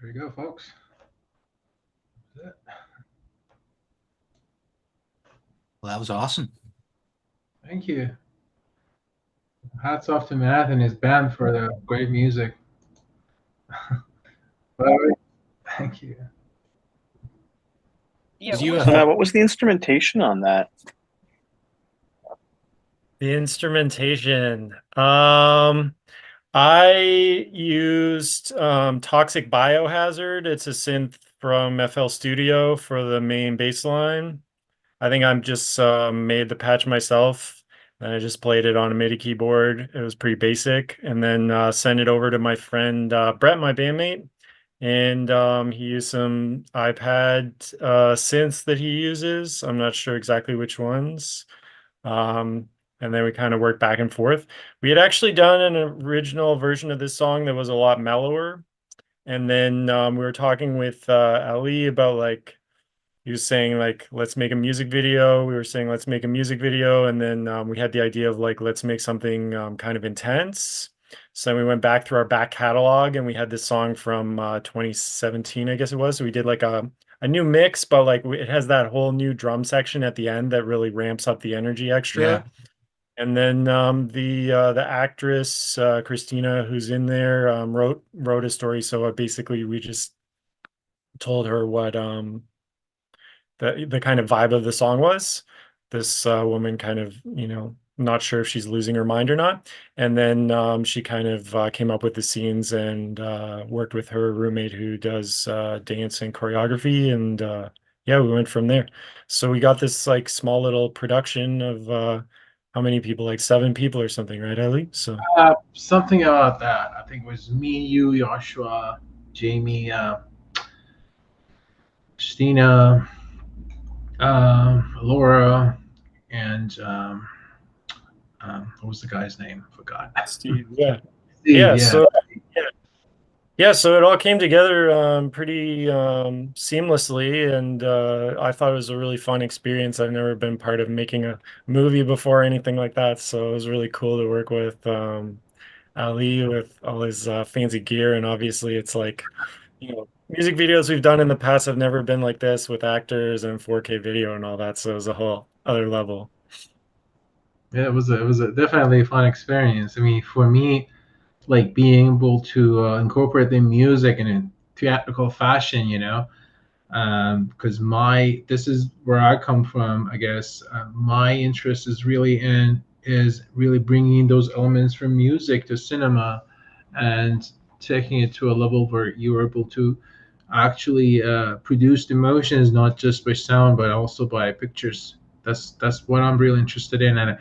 There you go, folks. That's it. Well, that was awesome. Thank you. Hats off to Matt and his band for the great music. Thank you. Yeah. You So Matt, what was the instrumentation on that? The instrumentation. I used Toxic Biohazard. It's a synth from FL Studio for the main bass line. I think I'm just made the patch myself. And I just played it on a MIDI keyboard. It was pretty basic. And then sent it over to my friend Brett, my bandmate. And he used some iPad synths that he uses. I'm not sure exactly which ones. Um, and then we kind of worked back and forth. We had actually done an original version of this song that was a lot mellower. And then we were talking with Ali about like, he was saying like, let's make a music video. We were saying, let's make a music video. And then we had the idea of like, let's make something kind of intense. So we went back through our back catalog and we had this song from 2017, I guess it was. So we did like a new mix, but like it has that whole new drum section at the end that really ramps up the energy extra. Yeah. And then the actress Christina, who's in there, wrote a story. So basically, we just told her what the kind of vibe of the song was. This woman kind of, not sure if she's losing her mind or not. And then she kind of came up with the scenes and worked with her roommate who does dance and choreography. And yeah, we went from there. So we got this like small little production of how many people, like 7 people or something, right, Ali? So Something about that. I think it was me, you, Joshua, Jamie, Christina, Laura, and what was the guy's name? Forgot. Steve, yeah. Steve, Yeah, yeah. so yeah, so it all came together pretty seamlessly, and I thought it was a really fun experience. I've never been part of making a movie before or anything like that, so it was really cool to work with Ali with all his fancy gear, and obviously it's like, music videos we've done in the past have never been like this with actors and 4K video and all that, so it was a whole other level. Yeah, it was a definitely a fun experience. I mean, for me, like being able to incorporate the music in a theatrical fashion, because this is where I come from. I guess my interest is really bringing those elements from music to cinema, and taking it to a level where you're able to actually produce emotions not just by sound but also by pictures. That's what I'm really interested in, and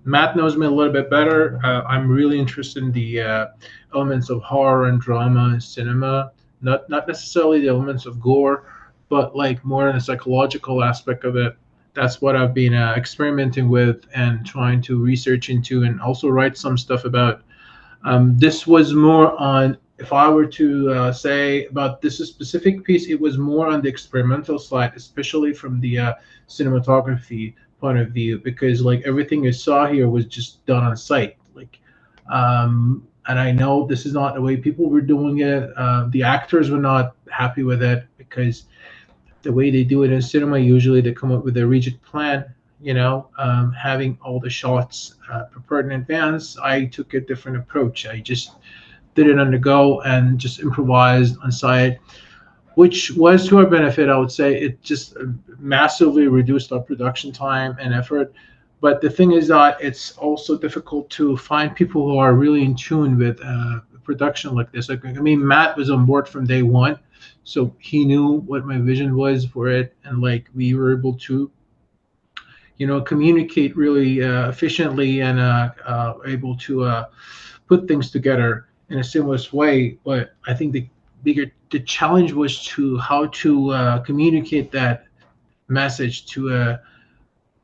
Matt knows me a little bit better. I'm really interested in the elements of horror and drama in cinema, not necessarily the elements of gore, but like more in the psychological aspect of it. That's what I've been experimenting with and trying to research into, and also write some stuff about. This was more on, if I were to say about this specific piece, it was more on the experimental side, especially from the cinematography point of view, because like everything you saw here was just done on site. And I know this is not the way people were doing it. The actors were not happy with it because the way they do it in cinema, usually they come up with a rigid plan, having all the shots prepared in advance. I took a different approach. I just did it on the go and just improvised on site, which was to our benefit. I would say it just massively reduced our production time and effort. But the thing is that it's also difficult to find people who are really in tune with production like this. Like, I mean, Matt was on board from day one, so he knew what my vision was for it, and like we were able to, communicate really efficiently and able to put things together in a seamless way. But I think the challenge was to how to communicate that message to a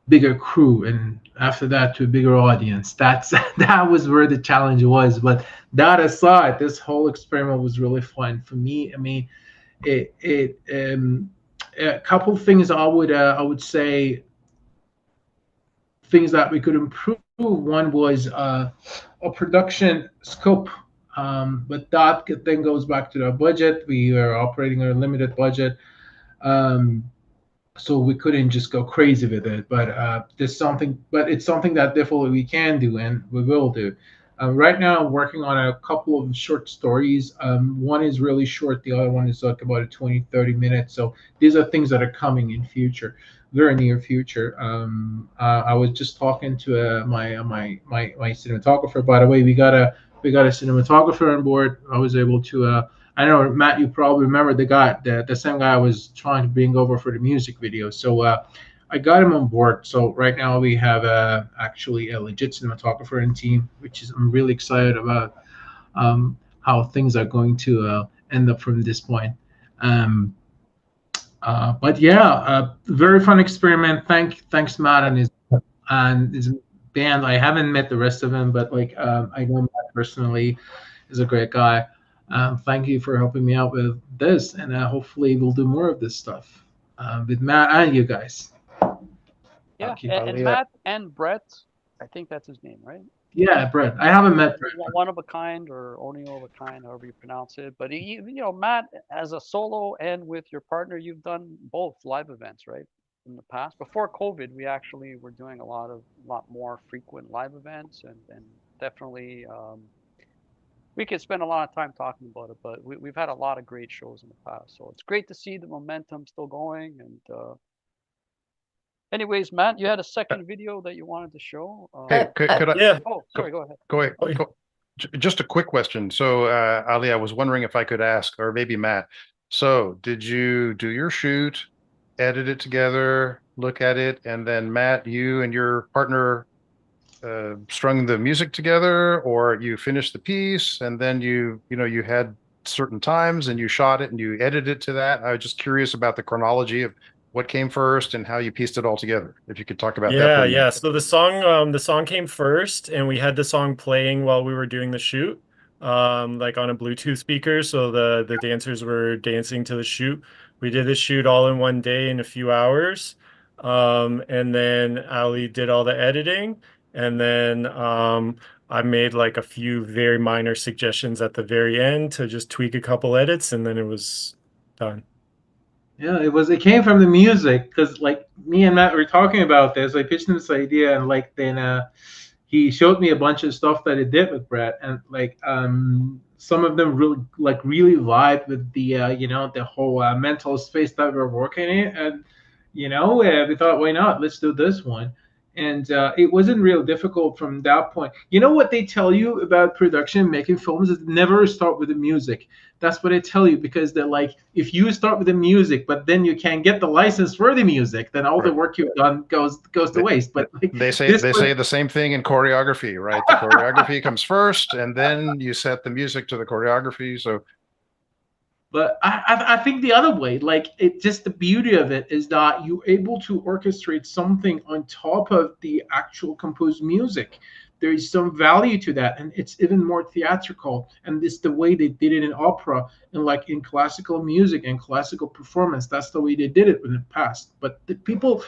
bigger crew, and after that to a bigger audience. That was where the challenge was. But that aside, this whole experiment was really fun for me. I mean, it a couple things I would say, things that we could improve. One was a production scope. But that then goes back to the budget. We are operating a limited budget. Um, so we couldn't just go crazy with it. But it's something that definitely we can do and we will do. Right now, I'm working on a couple of short stories. One is really short, the other one is like about a 20, 30 minutes. So these are things that are coming in future, very near future. I was just talking to my cinematographer. By the way, we got a cinematographer on board. I was able to I know, Matt, you probably remember the same guy I was trying to bring over for the music video. So I got him on board. So right now we have actually a legit cinematographer in team, which is I'm really excited about how things are going to end up from this point. Um, but yeah, very fun experiment. Thanks Matt and his band. I haven't met the rest of them, but like I know Matt personally is a great guy. Thank you for helping me out with this, and hopefully we'll do more of this stuff with Matt and you guys. Yeah, Thank you. and Matt and Brett, I think that's his name, right? Yeah, Brett. I haven't met Brett. One of a kind or only of a kind, however you pronounce it. But Matt, as a solo and with your partner, you've done both live events, right? In the past, before COVID, we actually were doing a lot more frequent live events, and definitely we could spend a lot of time talking about it. But we've had a lot of great shows in the past, so it's great to see the momentum still going. And anyways, Matt, you had a second video that you wanted to show. Hey, could I? Yeah. Oh, sorry, go ahead. Go ahead. Oh, yeah. Just a quick question. So, Ali, I was wondering if I could ask, or maybe Matt. So, did you do your shoot, edit it together, look at it, and then Matt, you and your partner strung the music together, or you finished the piece and then you had certain times and you shot it and you edited it to that? I was just curious about the chronology of what came first and how you pieced it all together. If you could talk about that for a minute. Yeah. So the song came first, and we had the song playing while we were doing the shoot, like on a Bluetooth speaker. So the dancers were dancing to the shoot. We did the shoot all in one day in a few hours, and then Ali did all the editing, and then I made like a few very minor suggestions at the very end to just tweak a couple edits, and then it was done. Yeah, it came from the music because like me and Matt were talking about this. I pitched him this idea, and like then he showed me a bunch of stuff that he did with Brett, and like some of them really vibed with the the whole mental space that we're working in, and we thought, why not? Let's do this one. And it wasn't real difficult from that point. You know what they tell you about production, making films, is never start with the music. That's what they tell you, because they're like, if you start with the music, but then you can't get the license for the music, then all the Right. work you've done goes to waste. But like, They say this was- the same thing in choreography, right? The choreography comes first, and then you set the music to the choreography. So But I think the other way, like it just the beauty of it is that you're able to orchestrate something on top of the actual composed music. There is some value to that, and it's even more theatrical. And it's the way they did it in opera and like in classical music and classical performance. That's the way they did it in the past. But the people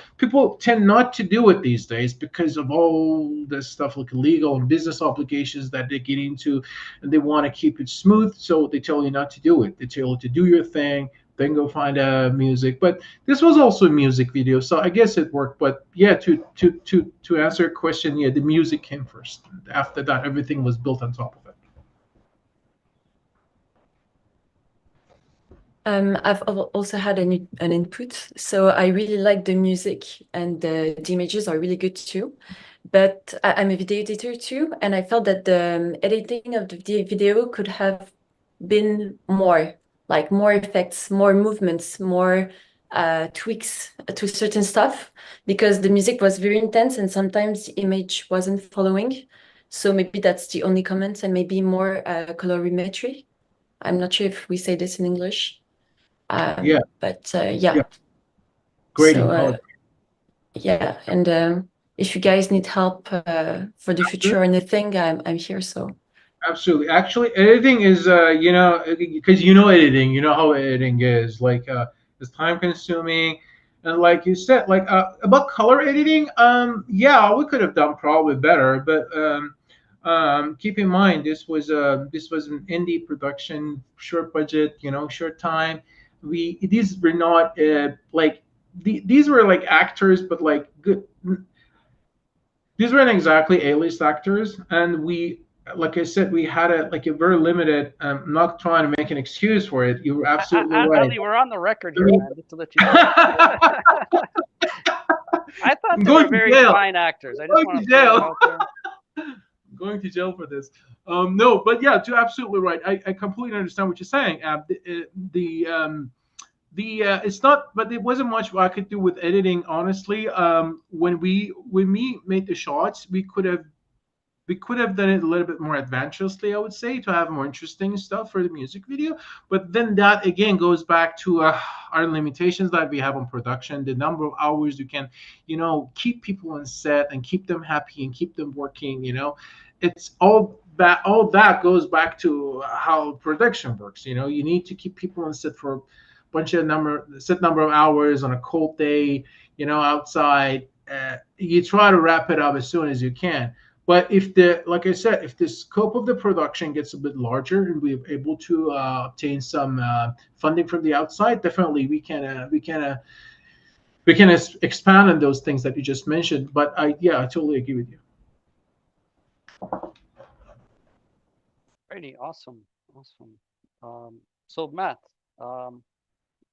tend not to do it these days because of all this stuff like legal and business obligations that they get into, and they want to keep it smooth, so they tell you not to do it. They tell you to do your thing, then go find music. But this was also a music video, so I guess it worked. But yeah, to answer your question, yeah, the music came first. After that, everything was built on top of it. I've also had an input, so I really like the music, and the images are really good too. But I'm a video editor too, and I felt that the editing of the video could have been more, like more effects, more movements, more tweaks to certain stuff, because the music was very intense and sometimes the image wasn't following. So maybe that's the only comment, and maybe more colorimetry. I'm not sure if we say this in English. Yeah. But yeah. Great. So yeah, and if you guys need help for the future or anything, I'm here. So Absolutely. Actually, editing is, because editing, you know how editing is. Like, it's time consuming. And like you said, like about color editing, yeah, we could have done probably better. But Keep in mind this was an indie production, short budget, short time. These were not like these were like actors, but like good. These weren't exactly A-list actors, and like I said, we had a very limited. I'm not trying to make an excuse for it. You were absolutely right. Ali, we're on the record here, man. Just to let you know. I thought they were very fine actors. I just want to throw it out there. Going to jail for this. No, but yeah, you're absolutely right. I completely understand what you're saying. It's not, but it wasn't much I could do with editing, honestly. When we made the shots, we could have done it a little bit more adventurously, I would say, to have more interesting stuff for the music video. But then that again goes back to our limitations that we have on production, the number of hours you can, keep people on set and keep them happy and keep them working. It's all that goes back to how production works. You need to keep people on set for set number of hours on a cold day, outside. You try to wrap it up as soon as you can. But like I said, if the scope of the production gets a bit larger and we're able to obtain some funding from the outside, definitely we can expand on those things that you just mentioned. But I totally agree with you. Alrighty, awesome. So Matt,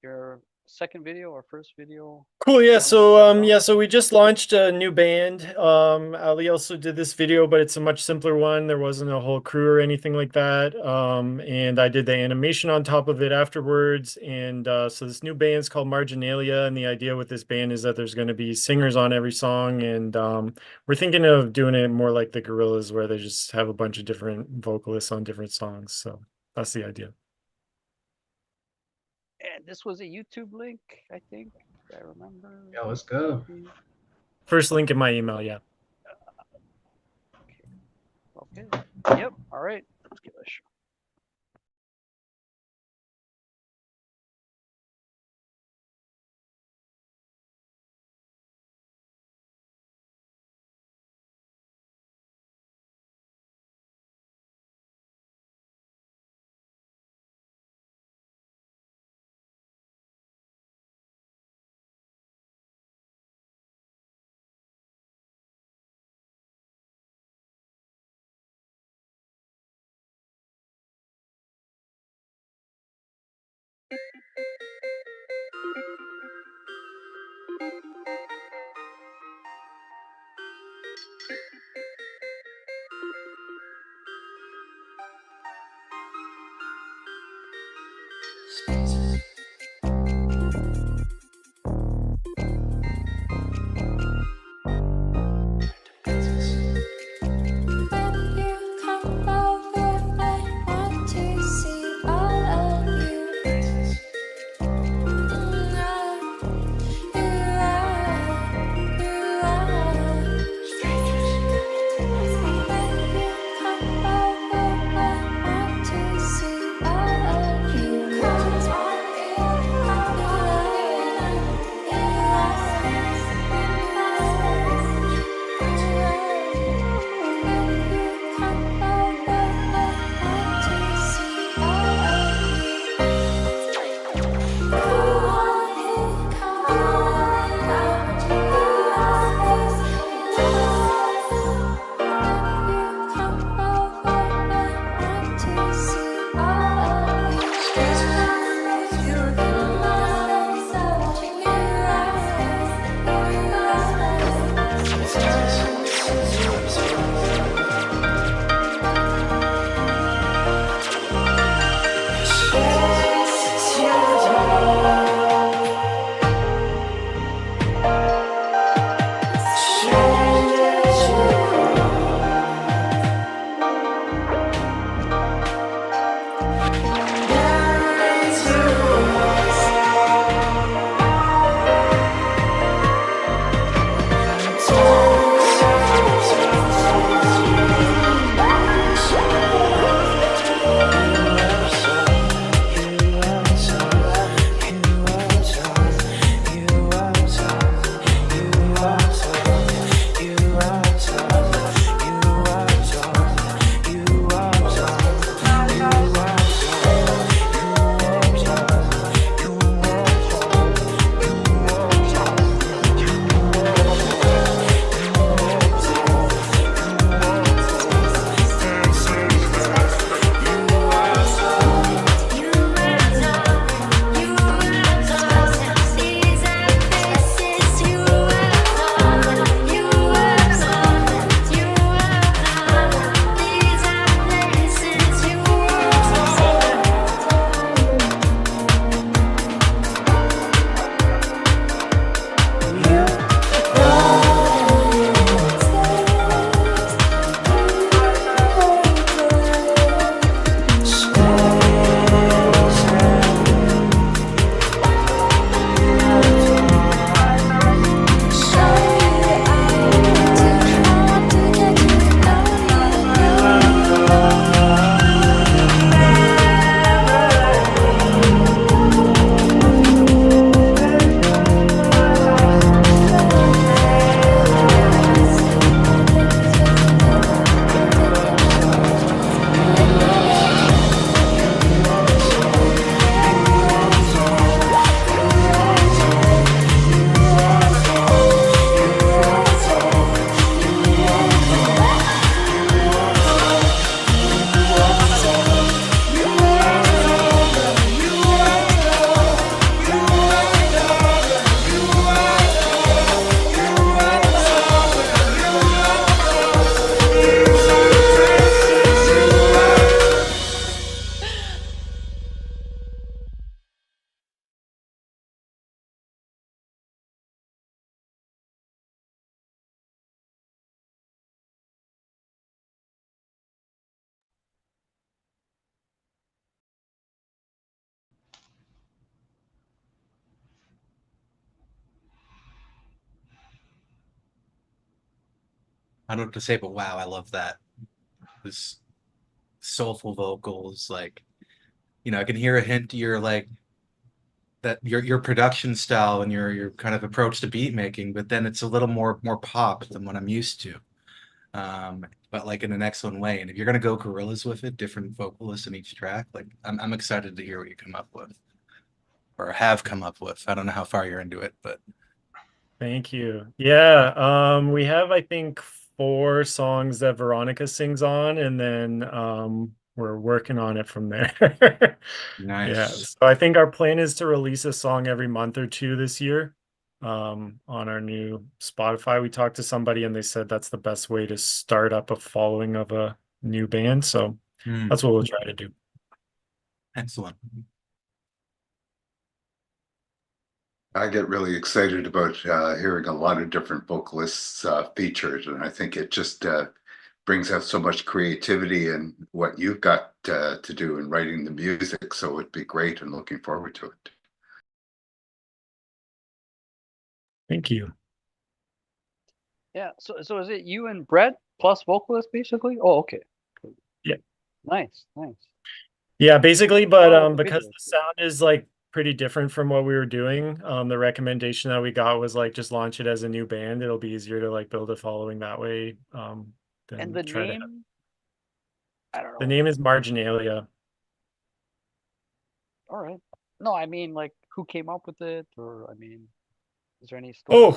your second video or first video? Cool, yeah. So we just launched a new band. Ali also did this video, but it's a much simpler one. There wasn't a whole crew or anything like that. And I did the animation on top of it afterwards. And so this new band's called Marginalia, and the idea with this band is that there's going to be singers on every song, and we're thinking of doing it more like the Gorillaz, where they just have a bunch of different vocalists on different songs. So that's the idea. And this was a YouTube link, I think. I remember. Yeah, let's go. First link in my email, yeah. Okay. Yep. All right. Let's give it a shot. I don't know what to say, but wow, I love that. This soulful vocals, like, I can hear a hint to your like that your production style and your kind of approach to beat making, but then it's a little more pop than what I'm used to. But like in an excellent way. And if you're gonna go gorillas with it, different vocalists in each track, like I'm excited to hear what you come up with or have come up with. I don't know how far you're into it, but Thank you. Yeah, we have I think 4 songs that Veronica sings on, and then we're working on it from there. Yeah, nice. so I think our plan is to release a song every month or two this year on our new Spotify. We talked to somebody and they said that's the best way to start up a following of a new band. So that's what we'll try to do. Excellent. I get really excited about hearing a lot of different vocalists featured, and I think it just brings out so much creativity in what you've got to do in writing the music. So it'd be great, and looking forward to it. Thank you. Yeah. So is it you and Brett plus vocalist basically? Oh, okay. Yeah. Nice. Yeah, basically, but Oh, the because videos. the sound is like pretty different from what we were doing, the recommendation that we got was like just launch it as a new band. It'll be easier to like build a following that way. And Than the try to. name? I don't The know. name is Marginalia. All right. No, I mean like who came up with it, or I mean, is there any story?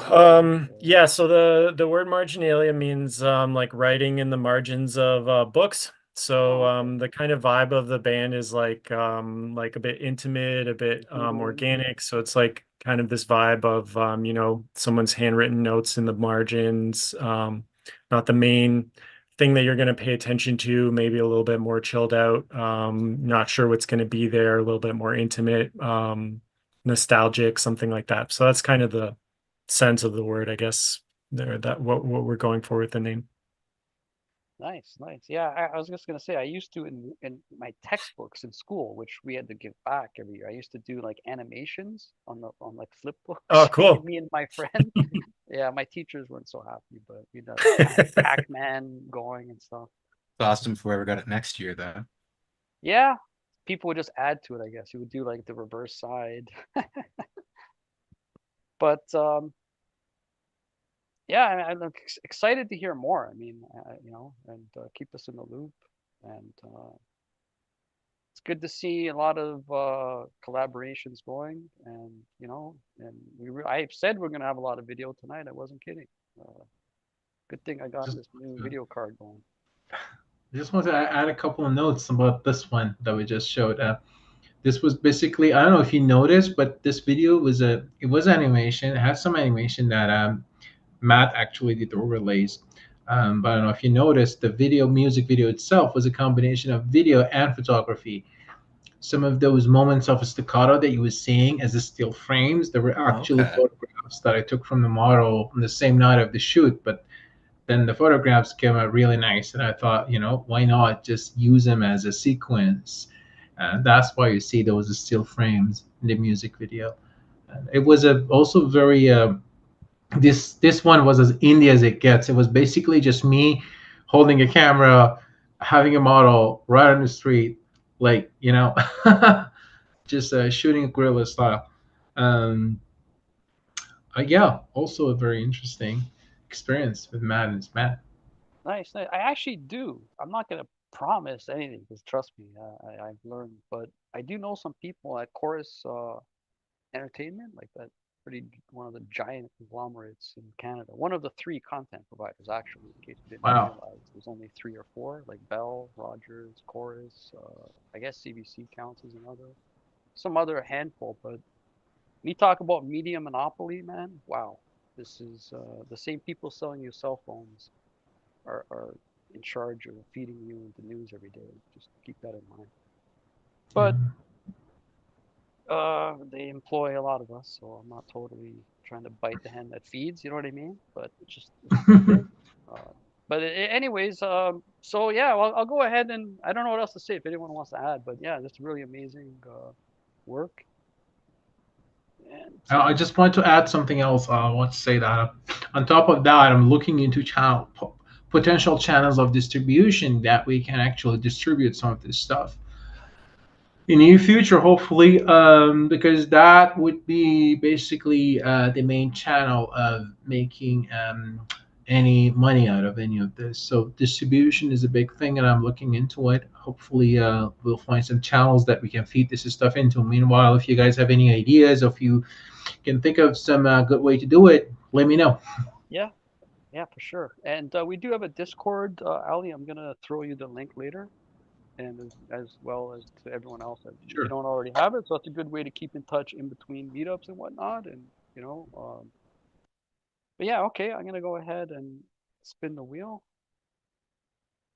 Yeah, so the word marginalia means like writing in the margins of books. So the kind of vibe of the band is like a bit intimate, a bit organic. So it's like kind of this vibe of someone's handwritten notes in the margins. Not the main thing that you're going to pay attention to, maybe a little bit more chilled out. Not sure what's going to be there, a little bit more intimate, nostalgic, something like that. So that's kind of the sense of the word, I guess. There, that what we're going for with the name. Nice. Yeah, I was just gonna say I used to in my textbooks in school, which we had to give back every year. I used to do like animations on like flip books. Oh, cool. Me and my friend. Yeah, my teachers weren't so happy, but we'd have Pac-Man going and stuff. It's awesome if we ever got it next year, though. Yeah, people would just add to it, I guess. You would do like the reverse side. But yeah, I'm excited to hear more. I mean, and keep us in the loop. And it's good to see a lot of collaborations going. And I said we're gonna have a lot of video tonight. I wasn't kidding. Good thing I got this new video card going. I just want to add a couple of notes about this one that we just showed. This was basically, I don't know if you noticed, but this video was animation. It had some animation that Matt actually did the overlays. But I don't know if you noticed, the music video itself was a combination of video and photography. Some of those moments of staccato that you were seeing as the still frames, there were actually photographs that I took from the model on the same night of the shoot, but then the photographs came out really nice, and I thought, why not just use them as a sequence? That's why you see those still frames in the music video. And it was also very this one was as indie as it gets. It was basically just me holding a camera, having a model right on the street, like just shooting a guerrilla style. Yeah, also a very interesting experience with Matt and Matt. Nice. I actually do. I'm not gonna promise anything because trust me, I've learned. But I do know some people at Chorus Entertainment, like that, one of the giant conglomerates in Canada. One of the 3 content providers, actually. In case you didn't realize, there's only 3 or 4, like Bell, Rogers, Chorus. I guess CBC counts as another. Some other handful, but me talk about media monopoly, man. Wow, this is the same people selling you cell phones are in charge of feeding you the news every day. Just keep that in mind. But they employ a lot of us, so I'm not totally trying to bite the hand that feeds. You know what I mean? But it's just but anyways, so yeah, well, I'll go ahead and I don't know what else to say if anyone wants to add, but yeah, that's really amazing work. And I just want to add something else. I want to say that on top of that, I'm looking into potential channels of distribution that we can actually distribute some of this stuff in the near future, hopefully, because that would be basically the main channel of making any money out of any of this. So distribution is a big thing, and I'm looking into it. Hopefully, we'll find some channels that we can feed this stuff into. Meanwhile, if you guys have any ideas, or if you can think of some good way to do it, let me know. Yeah, yeah, for sure. And we do have a Discord, Ali. I'm gonna throw you the link later, and as well as to everyone else if you don't already have it. So it's a good way to keep in touch in between meetups and whatnot. And you know, but yeah, okay. I'm gonna go ahead and spin the wheel.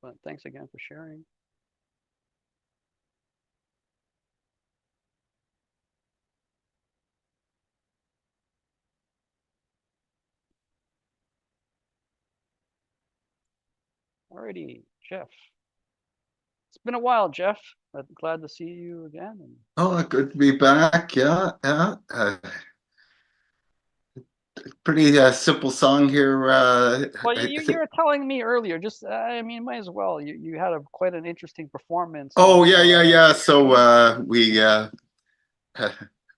But thanks again for sharing. Alrighty, Jeff. It's been a while, Jeff. I'm glad to see you again. And Oh, good to be back. Yeah, yeah. Pretty simple song here. well, you were telling me earlier. Just I mean, might as well. You had quite an interesting performance. Oh, yeah. So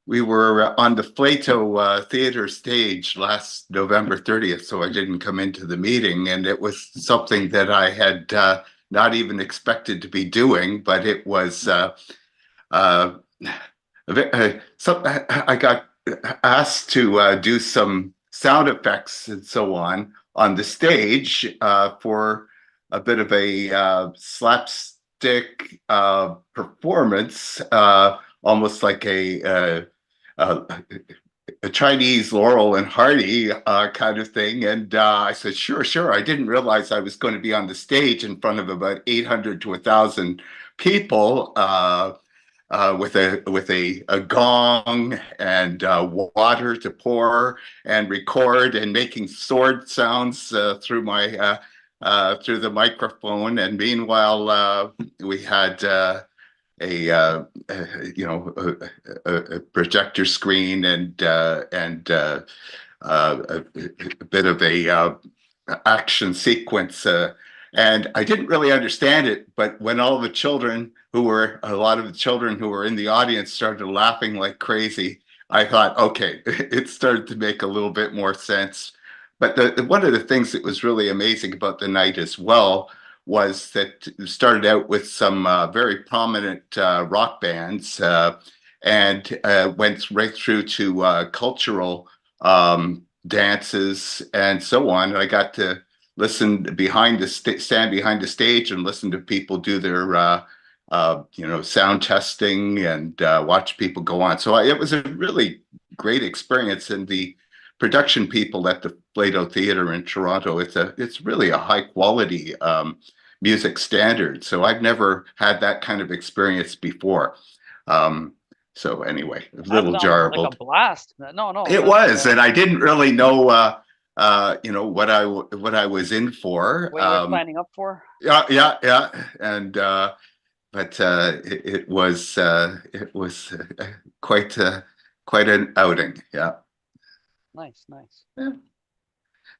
we were on the Plato Theater stage last November 30th, so I didn't come into the meeting, and it was something that I had not even expected to be doing, but it was so I got asked to do some sound effects and so on the stage for a bit of a slapstick performance, almost like a Chinese Laurel and Hardy kind of thing. And I said, sure. I didn't realize I was going to be on the stage in front of about 800 to 1,000 people. With a gong and water to pour and record and making sword sounds through the microphone. And meanwhile, we had a projector screen and a bit of a action sequence. And I didn't really understand it, but when a lot of the children who were in the audience started laughing like crazy, I thought, okay, it started to make a little bit more sense. But one of the things that was really amazing about the night as well was that it started out with some very prominent rock bands and went right through to cultural dances and so on. I got to stand behind the stage and listen to people do their sound testing and watch people go on. So it was a really great experience. And the production people at the Plato Theater in Toronto, it's really a high quality music standard. So I've never had that kind of experience before. So anyway, a little jarbled. Like a blast. No. It was, and I didn't really know what I was in for. What you were signing up for? Yeah. And but it was quite an outing. Yeah. Nice. Yeah.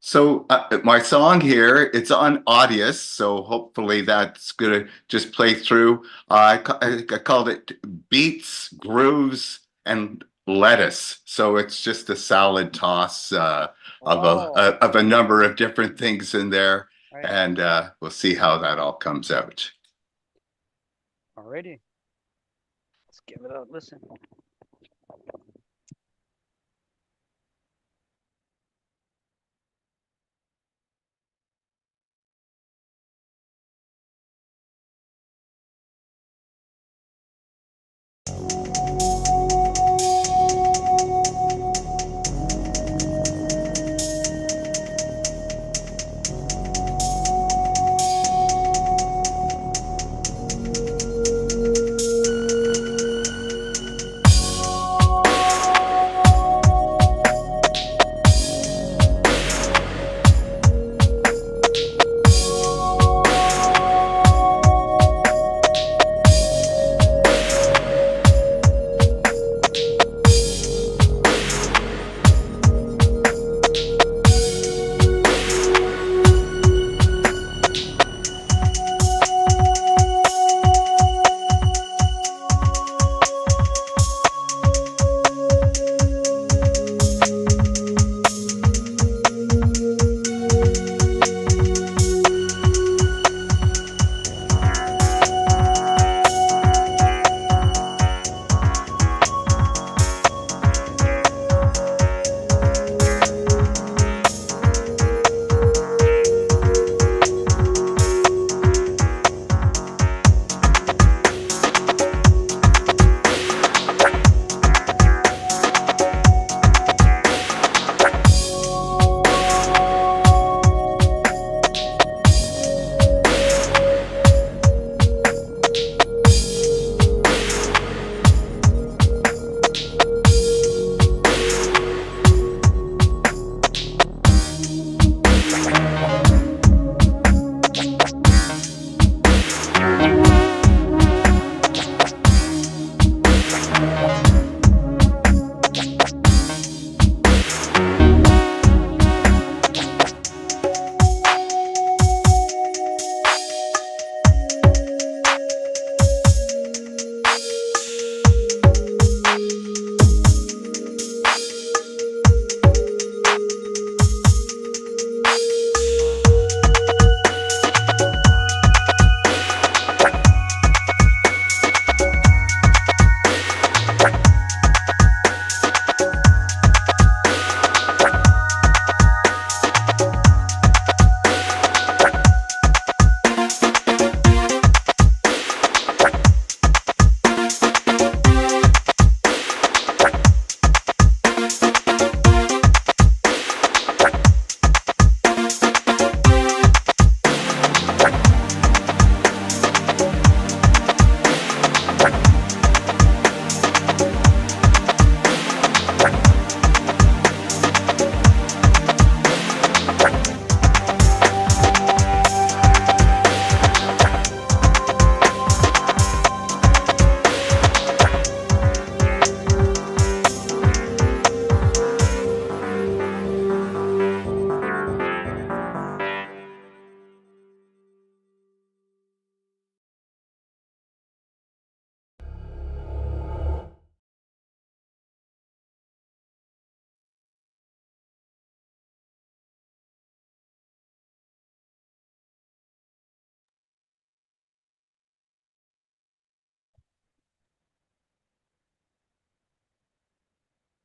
So my song here, it's on Audius, so hopefully that's gonna just play through. I called it Beats, Grooves, and Lettuce. So it's just a salad toss of a number of different things in there, right. And we'll see how that all comes out. Alrighty, let's give it a listen.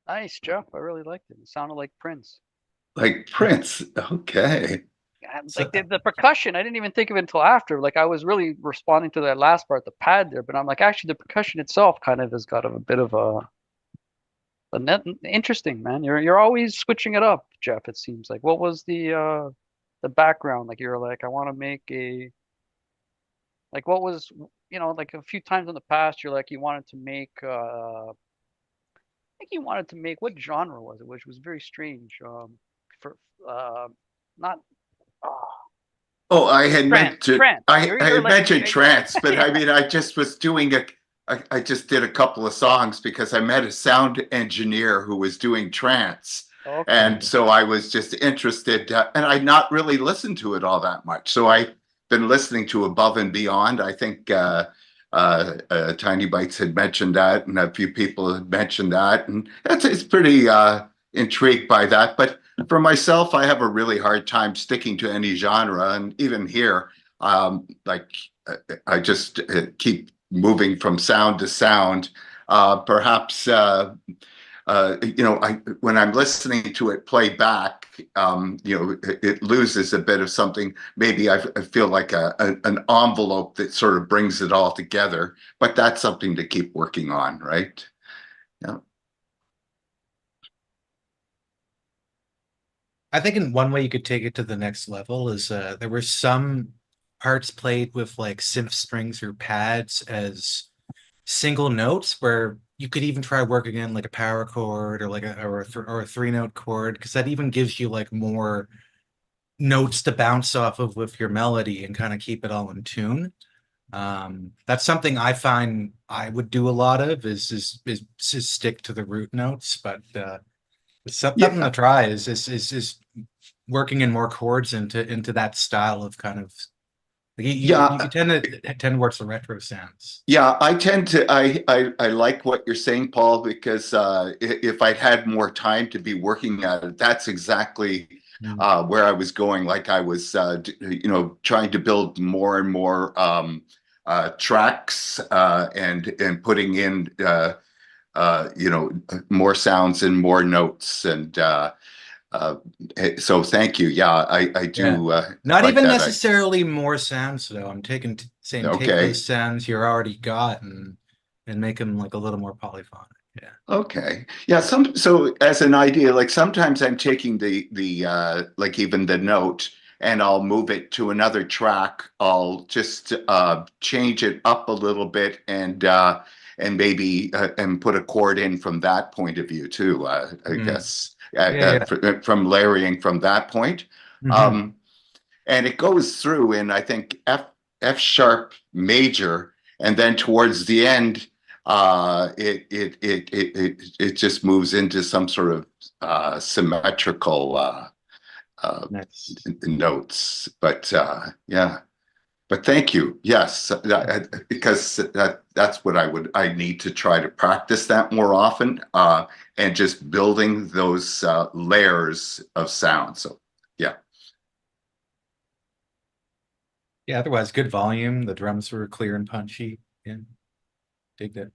Nice, Jeff. I really liked it. It sounded like Prince. Like Prince. Okay. Like the percussion, I didn't even think of it until after. Like I was really responding to that last part, the pad there, but I'm like, actually, the percussion itself kind of has got a bit of a net interesting, man. You're always switching it up, Jeff. It seems like. What was the background? Like you're like, I want to make a like what was like a few times in the past, you're like you wanted to make I think you wanted to make what genre was it, which was very strange. For not. Oh, Oh, I had trance, mentioned trance. I You're had like mentioned trance, but I yeah. mean, I just was doing I just did a couple of songs because I met a sound engineer who was doing trance, Okay. and so I was just interested, and I'd not really listened to it all that much. So I've been listening to Above and Beyond. I think Tiny Bites had mentioned that, and a few people had mentioned that, and it's pretty intrigued by that, but. For myself, I have a really hard time sticking to any genre, and even here, like I just keep moving from sound to sound. Perhaps when I'm listening to it play back, it loses a bit of something. Maybe I feel like an envelope that sort of brings it all together. But that's something to keep working on, right? Yeah. I think in one way you could take it to the next level is there were some parts played with like synth strings or pads as single notes where you could even try working in like a power chord or like a 3 note chord because that even gives you like more notes to bounce off of with your melody and kind of keep it all in tune. That's something I find I would do a lot of is stick to the root notes, but something to try is working in more chords into that style of kind of you tend towards the retro sounds. Yeah, I tend to I like what you're saying, Paul, because if I'd had more time to be working at it, that's exactly where I was going. Like I was trying to build more and more tracks and putting in more sounds and more notes and so thank you. Yeah, I do not like even that. necessarily more sounds though. I'm saying take Okay. those sounds you're already got and make them like a little more polyphonic. Yeah. Okay. Yeah, so as an idea, like sometimes I'm taking the like even the note and I'll move it to another track. I'll just change it up a little bit and maybe and put a chord in from that point of view too. I guess from layering from that point. And it goes through in I think F sharp major, and then towards the end it just moves into some sort of symmetrical Nice. notes. But yeah. But thank you. Yes, because that's what I need to try to practice that more often, and just building those layers of sound. So yeah. Yeah, otherwise good volume. The drums were clear and punchy. Yeah, dig that.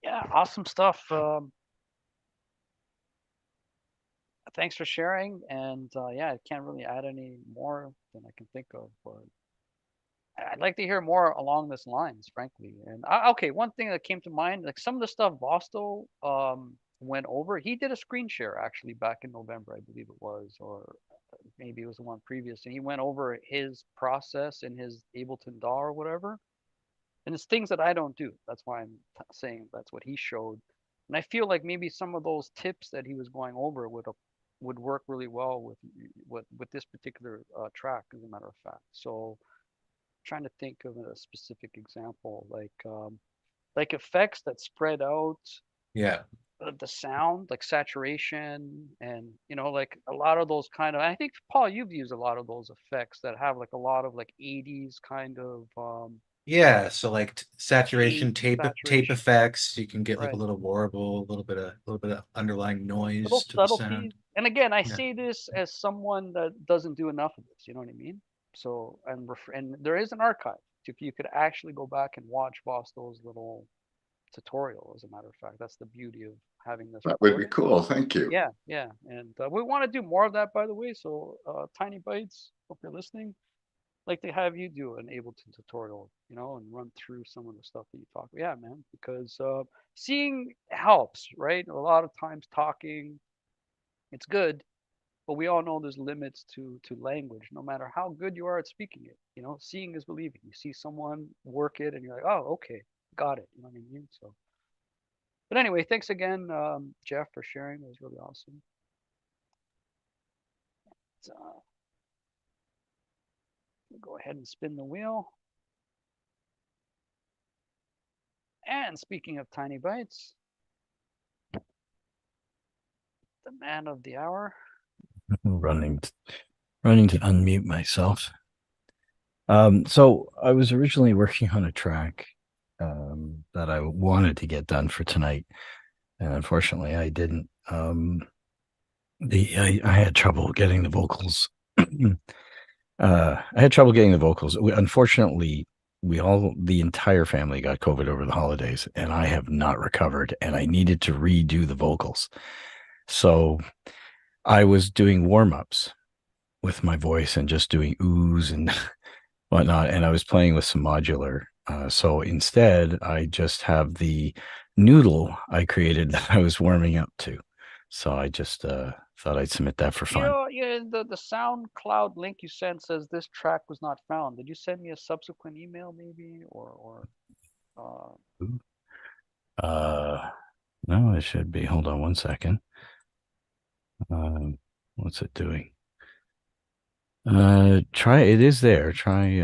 Yeah, awesome stuff. Thanks for sharing. And yeah, I can't really add any more than I can think of, but I'd like to hear more along this lines, frankly. And okay, one thing that came to mind, like some of the stuff Vosto went over, he did a screen share actually back in November, I believe it was, or maybe it was the one previous, and he went over his process in his Ableton DAW or whatever. And it's things that I don't do. That's why I'm saying that's what he showed. And I feel like maybe some of those tips that he was going over would work really well with this particular track, as a matter of fact. So trying to think of a specific example, like effects that spread out Yeah. the sound, like saturation, and like a lot of those kind of. I think Paul, you've used a lot of those effects that have like a lot of like 80s kind of Yeah, so like saturation, shade tape saturation, effects, you can get like a right? little warble, a little bit of underlying Little noise to the subtleties. sound. And again, I Yeah. say this as someone that doesn't do enough of this. You know what I mean? So and there is an archive. If you could actually go back and watch Boston's little tutorial, as a matter of fact, that's the beauty of having this That would be recorded. cool. Thank you. Yeah, yeah, and we want to do more of that, by the way. So, Tiny Bites, hope you're listening. Like to have you do an Ableton tutorial, and run through some of the stuff that you talk. Yeah, man, because seeing helps, right? A lot of times talking, it's good, but we all know there's limits to language, no matter how good you are at speaking it. Seeing is believing. You see someone work it, and you're like, oh, okay, got it. You know what I mean? So, but anyway, thanks again, Jeff, for sharing. It was really awesome. So, go ahead and spin the wheel. And speaking of tiny bites, the man of the hour. running to unmute myself. So I was originally working on a track that I wanted to get done for tonight, and unfortunately I didn't. I had trouble getting the vocals. I had trouble getting the vocals. Unfortunately, the entire family got COVID over the holidays, and I have not recovered, and I needed to redo the vocals. So I was doing warm-ups with my voice and just doing oohs and whatnot. And I was playing with some modular. So instead, I just have the noodle I created that I was warming up to. So I just thought I'd submit that for fun. Yeah, the SoundCloud link you sent says this track was not found. Did you send me a subsequent email, maybe, or No, it should be. Hold on one second. What's it doing? Try it is there. Try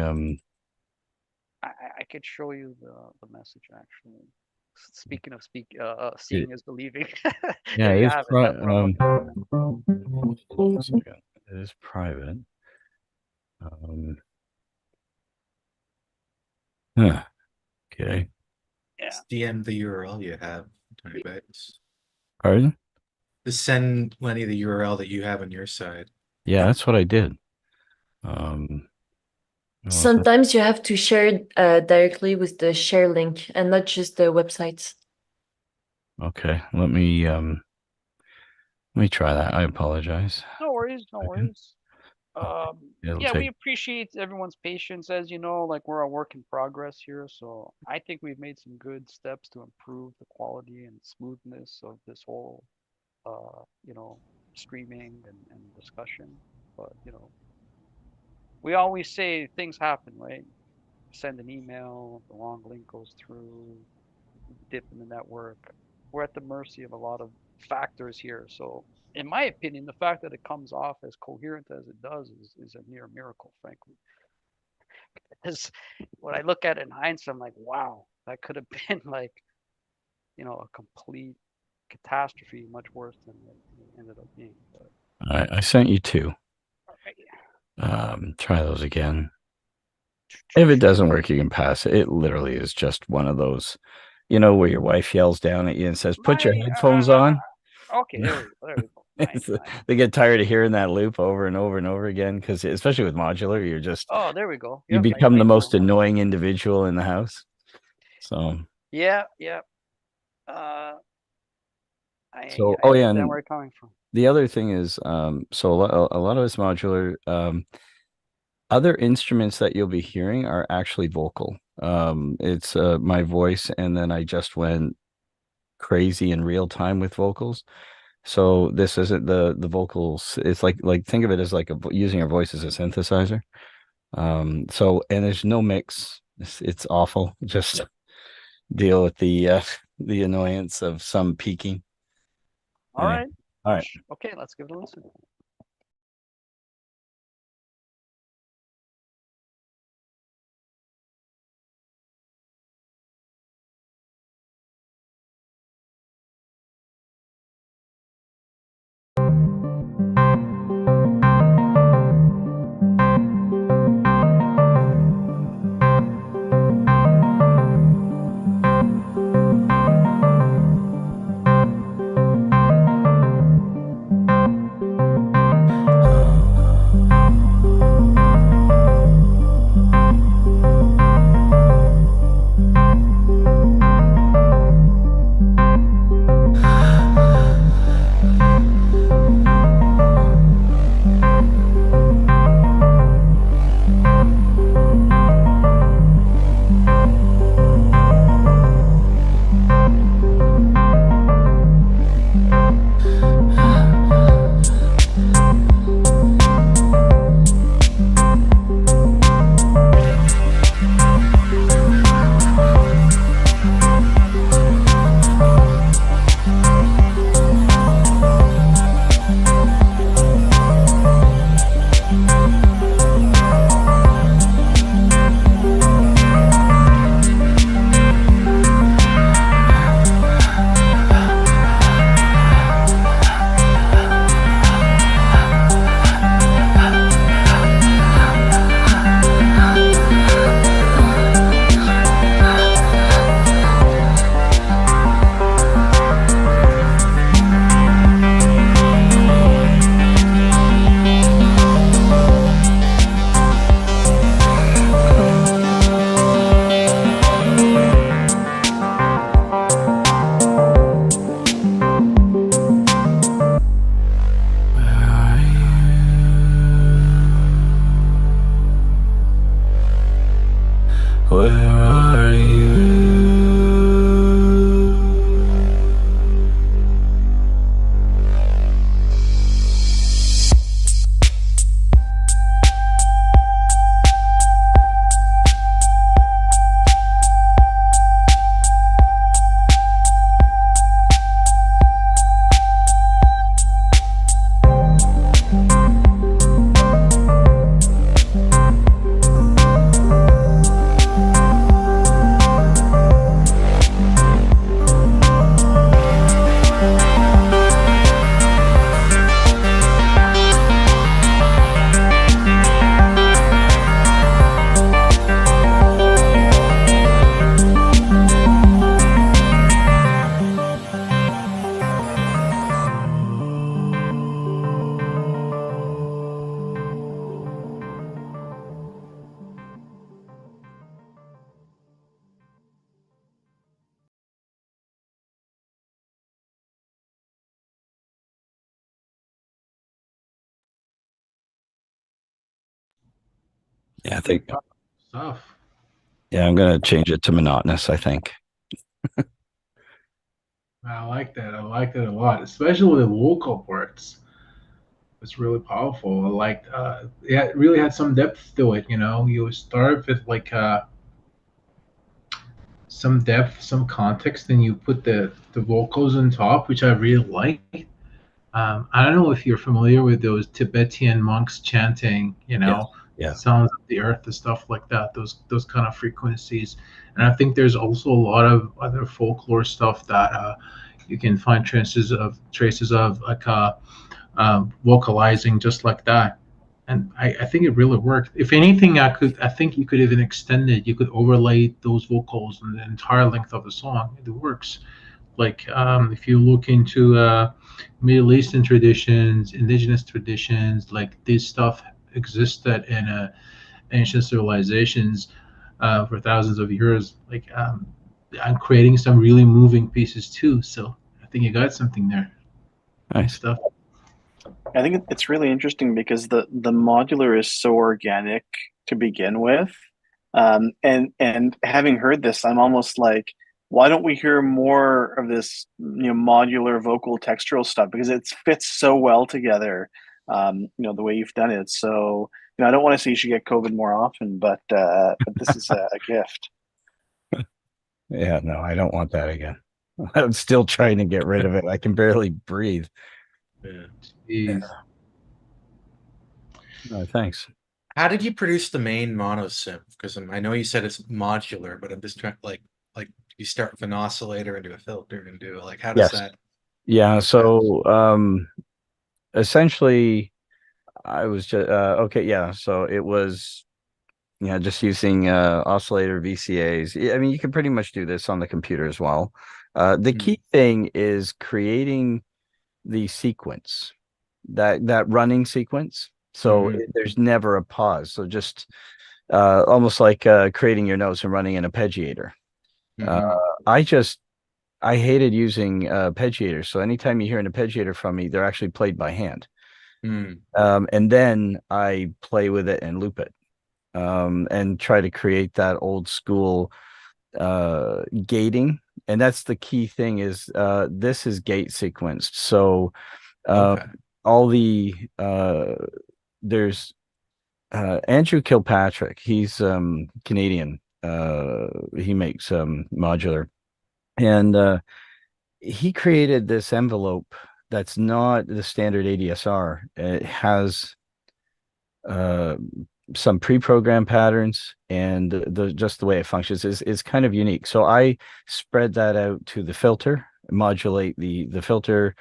I could show you the message actually. Speaking of it, seeing is believing. yeah, There it you is have it. That promo. hold on a second. It is private. Huh, okay. Yeah. Just DM the URL you have, Tiny Bites. Pardon? Just send Lenny the URL that you have on your side. Yeah, that's what I did. Um, Sometimes you have to share directly with the share link and not just the websites. Okay, let me try that. I apologize. No worries, no worries. It'll Yeah, we take. appreciate everyone's patience. As you know, like we're a work in progress here, so I think we've made some good steps to improve the quality and smoothness of this whole, uh, you know, streaming and discussion. But we always say things happen, right? Send an email, the wrong link goes through, dip in the network. We're at the mercy of a lot of factors here. So in my opinion, the fact that it comes off as coherent as it does is a near miracle, frankly. Because when I look at it in hindsight, I'm like, wow, that could have been like, a complete catastrophe, much worse than it ended up being. But I sent you two. all right. Try those again. If it doesn't work, you can pass it. It literally is just one of those, where your wife yells down at you and says, "Put your headphones on." Okay, there we go. There we go. Nice, nice. They get tired of hearing that loop over and over and over again because, especially with modular, you're just Oh, there we go. you Yep, become I the most know. annoying individual in the house. So Yeah, yeah. I So, I oh yeah, understand and where you're coming from. the other thing is, so a lot of it's modular. Other instruments that you'll be hearing are actually vocal. It's my voice, and then I just went crazy in real time with vocals. So this isn't the vocals. It's like think of it as like using your voice as a synthesizer. So and there's no mix. It's awful. Just deal with the annoyance of some peaking. All Anyway, right. all right. Okay, let's give it a listen. Where are you? Yeah, I think. Stuff. Yeah, I'm gonna change it to monotonous, I think. I like that. I like that a lot, especially with the vocal parts. It's really powerful. I liked, yeah, it really had some depth to it. You start with like some depth, some context, and you put the vocals on top, which I really like. I don't know if you're familiar with those Tibetan monks chanting, Yes. Yeah. sounds of the earth and stuff like that. Those kind of frequencies, and I think there's also a lot of other folklore stuff that you can find traces of like vocalizing just like that. And I think it really worked. If anything, I think you could even extend it. You could overlay those vocals on the entire length of the song. It works. Like if you look into Middle Eastern traditions, indigenous traditions, like this stuff existed in ancient civilizations for thousands of years. Like I'm creating some really moving pieces too. So I think you got something there. Nice Nice. stuff. I think it's really interesting because the modular is so organic to begin with, and having heard this, I'm almost like, why don't we hear more of this, modular vocal textural stuff because it fits so well together, the way you've done it. So, I don't want to say you should get COVID more often, but this is a gift. Yeah, no, I don't want that again. I'm still trying to get rid of it. I can barely breathe. Jeez. Yeah. No, thanks. How did you produce the main mono synth? Because I know you said it's modular, but I'm just trying like you start with an oscillator and do a filter and do like how does Yes. that? Yeah. So essentially I was just okay, yeah. So it was just using oscillator VCAs. I mean, you can pretty much do this on the computer as well. The key thing is creating the sequence, that running sequence. So there's never a pause. So just almost like creating your notes and running an arpeggiator. I hated using arpeggiators. So anytime you hear an arpeggiator from me, they're actually played by hand. And then I play with it and loop it. And try to create that old school gating. And that's the key thing is this is gate sequenced. So all the there's Andrew Kilpatrick. He's Canadian. He makes modular, and he created this envelope that's not the standard ADSR. It has some pre-programmed patterns, and just the way it functions is kind of unique. So I spread that out to the filter, modulate the filter,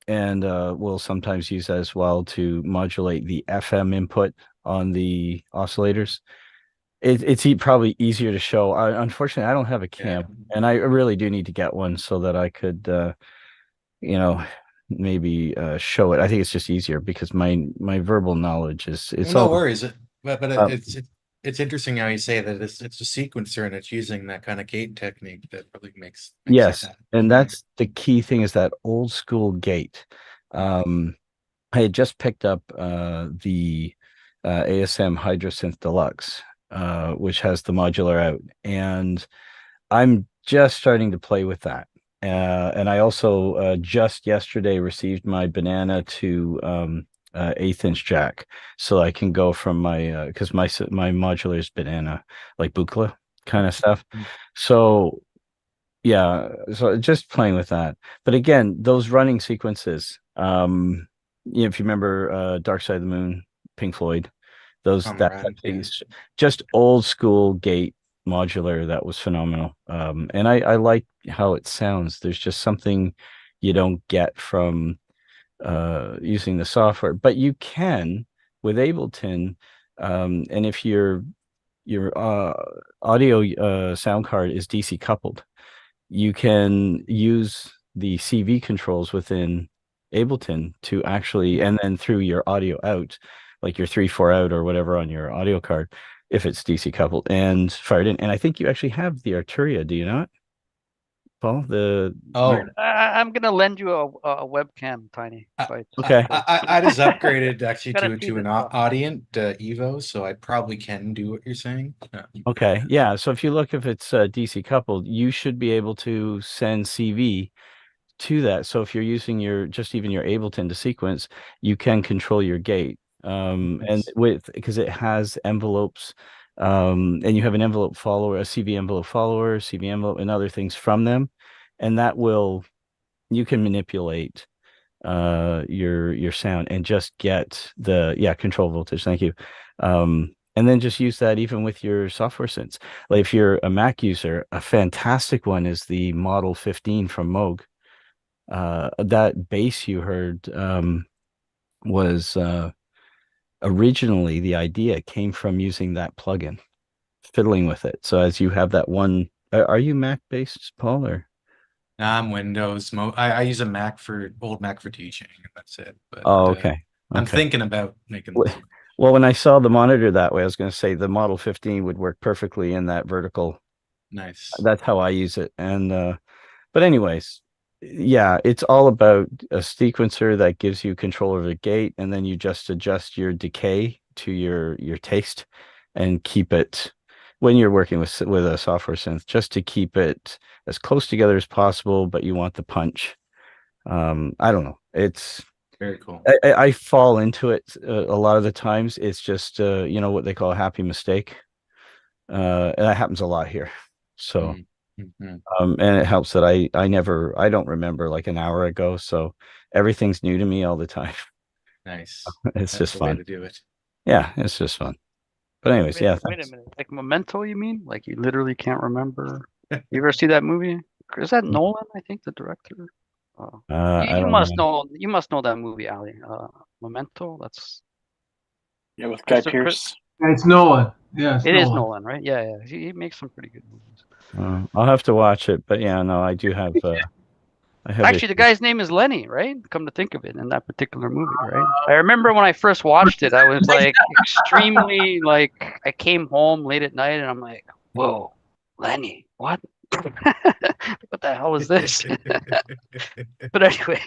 and we'll sometimes use that as well to modulate the FM input on the oscillators. It's probably easier to show. Unfortunately, I don't have a cam, and I really do need to get one so that I could, maybe show it. I think it's just easier because my verbal knowledge is it's no all worries. But it's interesting how you say that it's a sequencer and it's using that kind of gate technique that really makes yes, it that. and that's the key thing is that old school gate. I had just picked up the ASM Hydrosynth Deluxe, which has the modular out, and I'm just starting to play with that. And I also just yesterday received my banana to 1/8" jack, so I can go from my because my modular is banana, like Buchla kind of stuff. So yeah, so just playing with that. But again, those running sequences, if you remember Dark Side of the Moon, Pink Floyd, that things, just old school gate modular that was phenomenal. And I like how it sounds. There's just something you don't get from using the software, but you can with Ableton. And if your audio sound card is DC coupled, you can use the CV controls within Ableton to actually, and then through your audio out, like your 3/4 out or whatever on your audio card, if it's DC coupled and fired in. And I think you actually have the Arturia, do you not, Paul? I'm gonna lend you a webcam, Tiny. Okay. I just upgraded actually Gotta see to this an stuff. Audient Evo, so I probably can do what you're saying. Okay, yeah. So if you look, if it's DC coupled, you should be able to send CV to that. So if you're using even your Ableton to sequence, you can control your gate. And because it has envelopes, and you have an envelope follower, a CV envelope follower, CV envelope, and other things from them, and you can manipulate your sound and just get the control voltage. Thank you. And then just use that even with your software synths. Like if you're a Mac user, a fantastic one is the Model 15 from Moog. That bass you heard was originally the idea came from using that plugin, fiddling with it. So as you have that one, are you Mac based, Paul, or? Nah, I'm Windows. I use a Mac for old Mac for teaching, and that's it. But Oh, okay. I'm Okay. thinking about making this one. Well, when I saw the monitor that way, I was going to say the Model 15 would work perfectly in that vertical. Nice. That's how I use it. And but anyways, yeah, it's all about a sequencer that gives you control over the gate, and then you just adjust your decay to your taste and keep it when you're working with a software synth, just to keep it as close together as possible, but you want the punch. I don't know. It's very cool. I fall into it a lot of the times. It's just what they call a happy mistake. And that happens a lot here. So and it helps that I don't remember like an hour ago. So everything's new to me all the time. Nice. It's That's just the way fun. to do it. Yeah, it's just fun. But anyways, wait, yeah. Wait a minute. Like Memento, you mean? Like you literally can't remember? You ever see that movie? Is that Nolan? I think the director. I You don't must know. know. You must know that movie, Ali. Memento. That's with Guy Christopher. Pearce. It's Nolan. Yeah, It is Nolan, right? Yeah, yeah. He makes some pretty good movies. I'll have to watch it, but yeah, no, I do have. I have Actually, the guy's name is Lenny, right? Come to think of it, in that particular movie, right? I remember when I first watched it, I was like extremely like I came home late at night and I'm like, whoa, Lenny, what? What the hell is this? But anyway.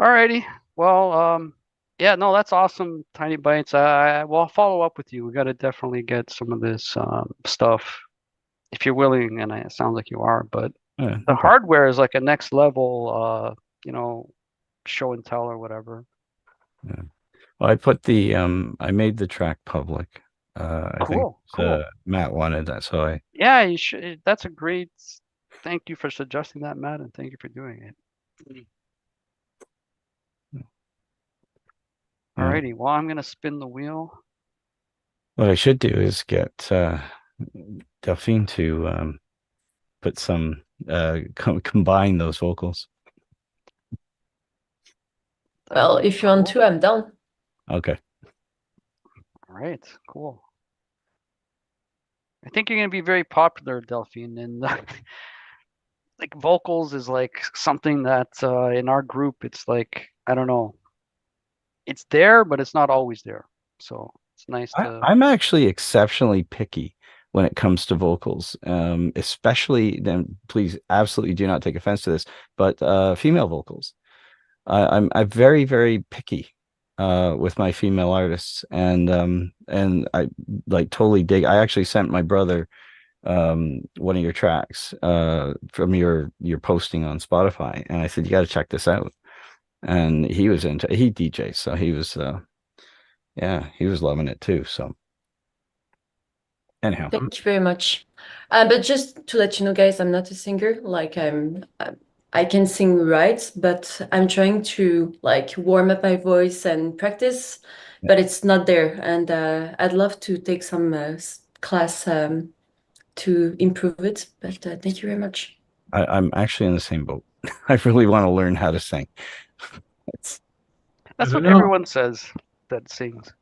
Alrighty. Well, yeah, no, that's awesome, Tiny Bites. Well, I'll follow up with you. We got to definitely get some of this stuff if you're willing, and it sounds like you are. But the hardware is like a next level, show and tell or whatever. Yeah. Well, I put I made the track public. I think Cool. Matt wanted that, so Yeah, you should. That's a great. Thank you for suggesting that, Matt, and thank you for doing it. Alrighty, well, I'm gonna spin the wheel. What I should do is get Delphine to put some combine those vocals. Well, if you want to, I'm down. Okay. All right, cool. I think you're gonna be very popular, Delphine, and like vocals is like something that in our group, it's like I don't know. It's there, but it's not always there. So it's nice to. I'm actually exceptionally picky when it comes to vocals, especially then. Please, absolutely do not take offense to this, but female vocals. I'm very very picky with my female artists, and I like totally dig. I actually sent my brother one of your tracks from your posting on Spotify, and I said you got to check this out, and he was into he DJs, so he was he was loving it too. So anyhow, thank you very much. But just to let you know, guys, I'm not a singer. Like I can sing right, but I'm trying to like warm up my voice and practice, but it's not there. And I'd love to take some class to improve it. But thank you very much. I'm actually in the same boat. I really want to learn how to sing. That's what everyone says that sings.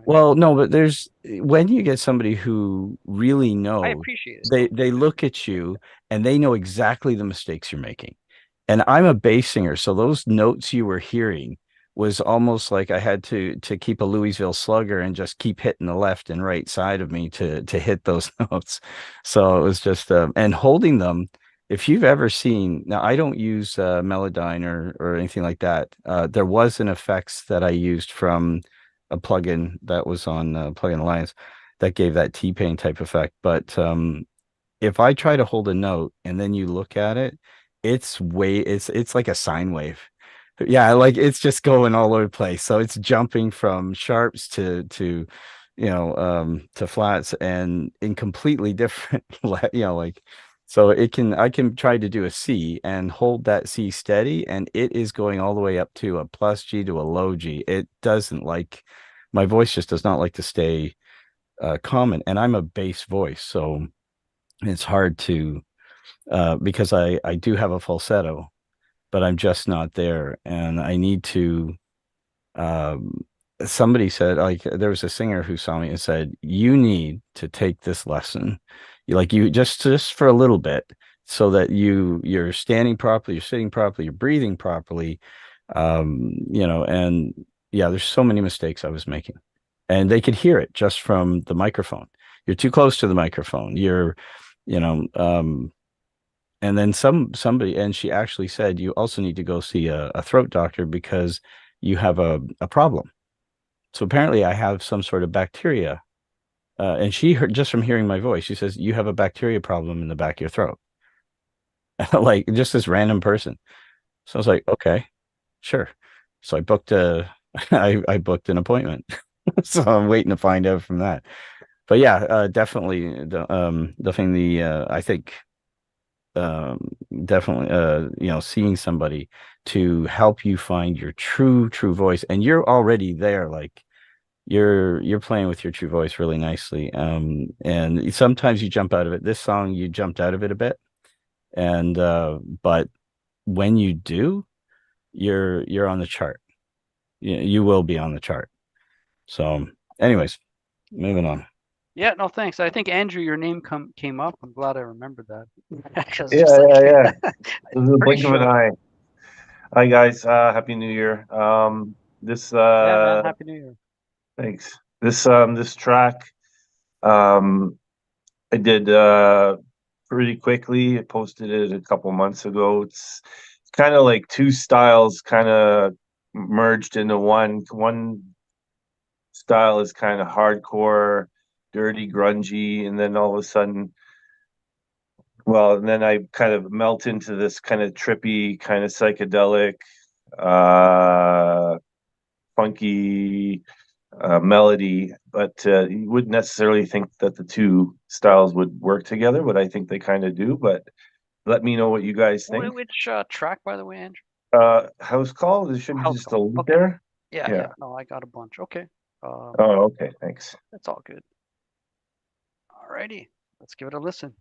Well, no, but there's when you get somebody who really knows, I appreciate it. They look at you and they know exactly the mistakes you're making. And I'm a bass singer, so those notes you were hearing was almost like I had to keep a Louisville Slugger and just keep hitting the left and right side of me to hit those notes. So it was just and holding them. If you've ever seen, now I don't use Melodyne or anything like that. There was an effects that I used from a plugin that was on Plugin Alliance that gave that T-Pain type effect. But if I try to hold a note and then you look at it, it's like a sine wave. Yeah, like it's just going all over the place. So it's jumping from sharps to flats and in completely different like So I can try to do a C and hold that C steady, and it is going all the way up to a plus G to a low G. It doesn't like, my voice just does not like to stay common, and I'm a bass voice, so it's hard to because I do have a falsetto, but I'm just not there, and I need to. Um, Somebody said, like, there was a singer who saw me and said, "You need to take this lesson, you just for a little bit, so that you're standing properly, you're sitting properly, you're breathing properly." And yeah, there's so many mistakes I was making, and they could hear it just from the microphone. You're too close to the microphone. You know, um, and then somebody, and she actually said, you also need to go see a throat doctor because you have a problem. So apparently I have some sort of bacteria. And she heard, just from hearing my voice, she says, you have a bacteria problem in the back of your throat. Like, just this random person. So I was like, okay, sure. So I booked I booked an appointment. So I'm waiting to find out from that. But yeah, definitely the thing, I think um definitely seeing somebody to help you find your true voice, and you're already there, like you're playing with your true voice really nicely, and sometimes you jump out of it. This song, you jumped out of it a bit, and but when you do, you're on the chart. You will be on the chart. So anyways, moving on. Yeah, no, thanks. I think Andrew, your name came up. I'm glad I remembered that. Yeah. It was a Pretty blink of an sure. eye. Hi guys, Happy New Year. This Yeah, man. Happy New Year. Thanks. This track, I did pretty quickly. I posted it a couple months ago. It's kind of like two styles kind of merged into one. One style is kind of hardcore, dirty, grungy, and then all of a sudden, and then I kind of melt into this kind of trippy, kind of psychedelic, funky melody. But you wouldn't necessarily think that the two styles would work together, but I think they kind of do. But let me know what you guys think. Which track, by the way, Andrew? House Call. There should be House just Call. a link Okay. there. Yeah. No, I got a bunch. Okay. Oh, okay. Thanks. That's all good. Alrighty, let's give it a listen.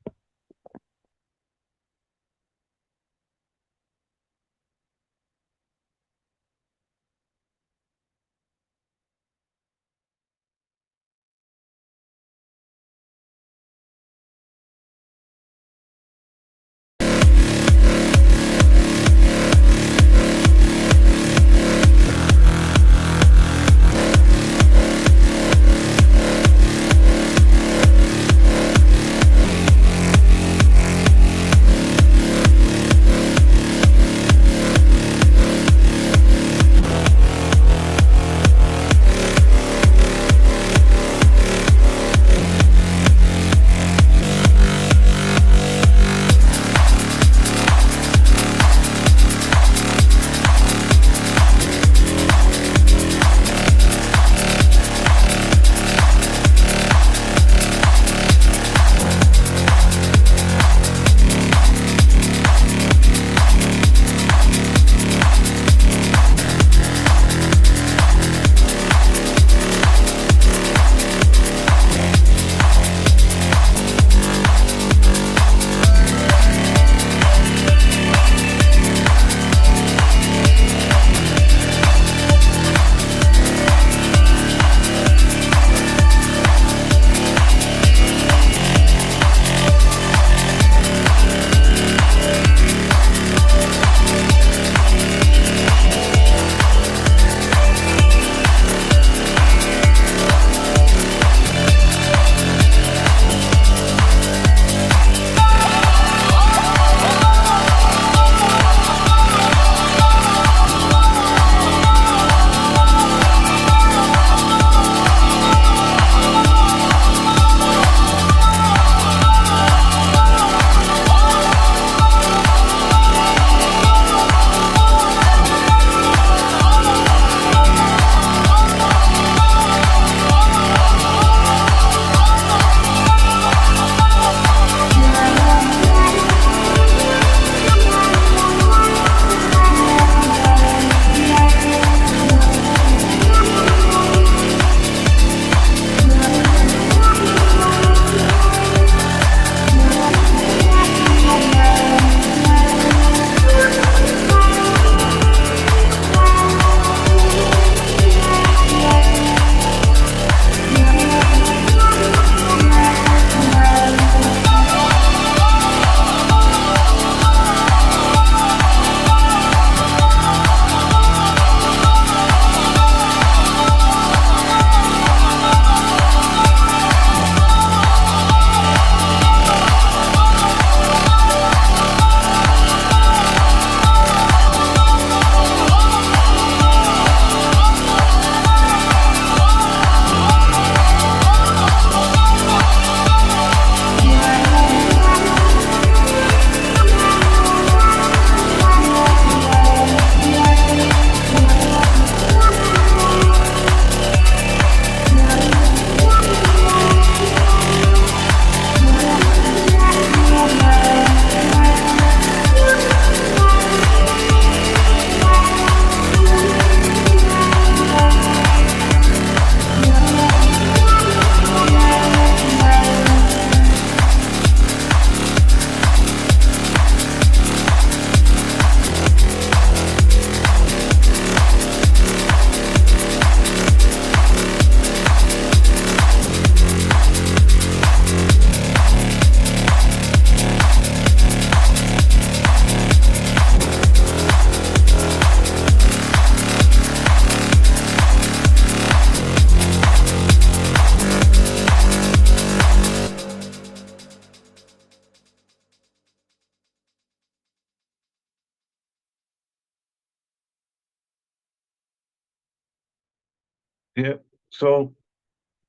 Yeah. So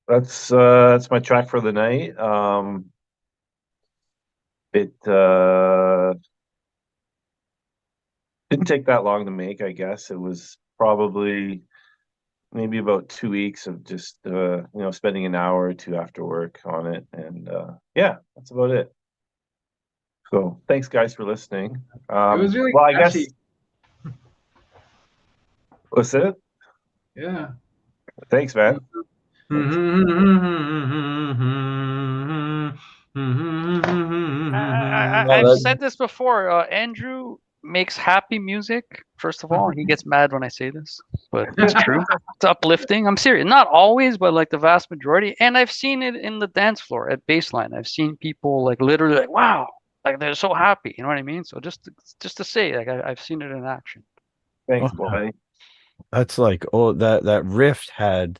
that's my track for the night. It didn't take that long to make, I guess. It was probably maybe about 2 weeks of just spending an hour or two after work on it, and yeah, that's about it. So thanks guys for listening. It was really Well, I guess catchy. what's it? Yeah. Thanks, man. Thanks. I've Well, said this before. Andrew makes happy music. First of all, he gets mad when I say this, but it's true. It's uplifting. I'm serious. Not always, but like the vast majority. And I've seen it in the dance floor at baseline. I've seen people like literally like, wow, like they're so happy. You know what I mean? So just to say, like I've seen it in action. thanks, Oh, buddy. that's like, oh, that rift had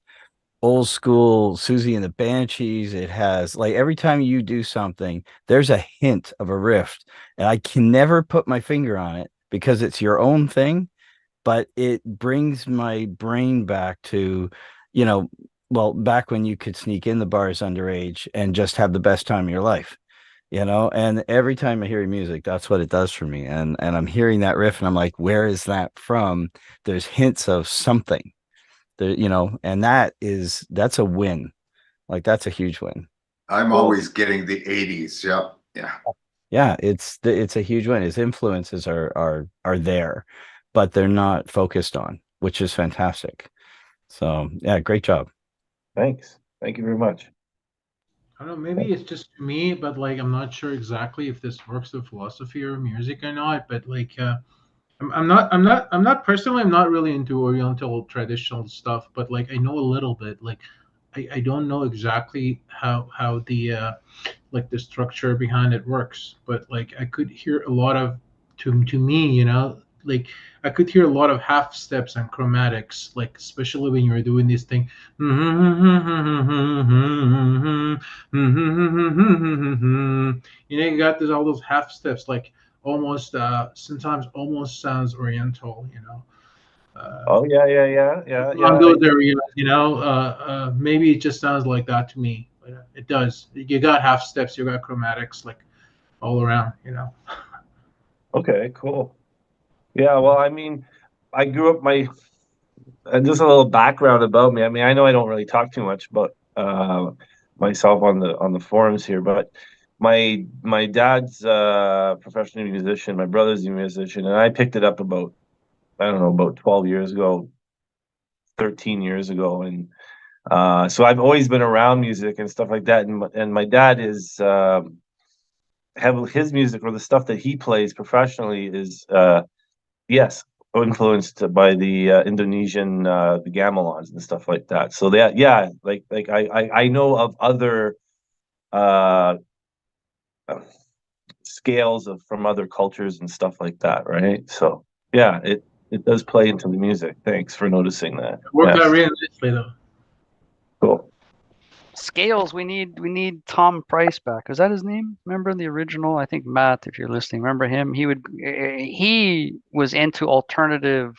old school Susie and the Banshees. It has like every time you do something, there's a hint of a rift, and I can never put my finger on it because it's your own thing, but it brings my brain back to, you know, well, back when you could sneak in the bars underage and just have the best time of your life. And every time I hear your music, that's what it does for me. And I'm hearing that riff and I'm like, where is that from? There's hints of something there, and that's a win. Like that's a huge win. I'm Cool. always getting the 80s. Yep. Yeah. Yeah, it's a huge win. His influences are there, but they're not focused on, which is fantastic. So yeah, great job. Thanks. Thank you very much. I don't know, maybe it's just me, but like I'm not sure exactly if this works with philosophy or music or not. But like I'm not personally, I'm not really into Oriental traditional stuff, but like I know a little bit. Like I don't know exactly how the like the structure behind it works, but like I could hear a lot of to me, like I could hear a lot of half steps and chromatics, like especially when you're doing this thing. You got this all those half steps, like almost sometimes almost sounds oriental. Oh yeah. On those areas, maybe it just sounds like that to me. But it does. You got half steps, you got chromatics, like all around. Okay, cool. Yeah, well, I mean, I grew up just a little background about me. I mean, I know I don't really talk too much about myself on the forums here, but my dad's a professional musician, my brother's a musician, and I picked it up about I don't know, about 12 years ago, 13 years ago, and so I've always been around music and stuff like that. And my dad is have his music or the stuff that he plays professionally is yes, influenced by the Indonesian the gamelons and stuff like that. So that yeah, like I know of other uh scales of from other cultures and stuff like that, right? So yeah, it does play into the music. Thanks for noticing that. It worked out Yes, really nicely though. cool. Scales, we need Tom Price back. Is that his name? Remember the original? I think Matt, if you're listening, remember him? He was into alternative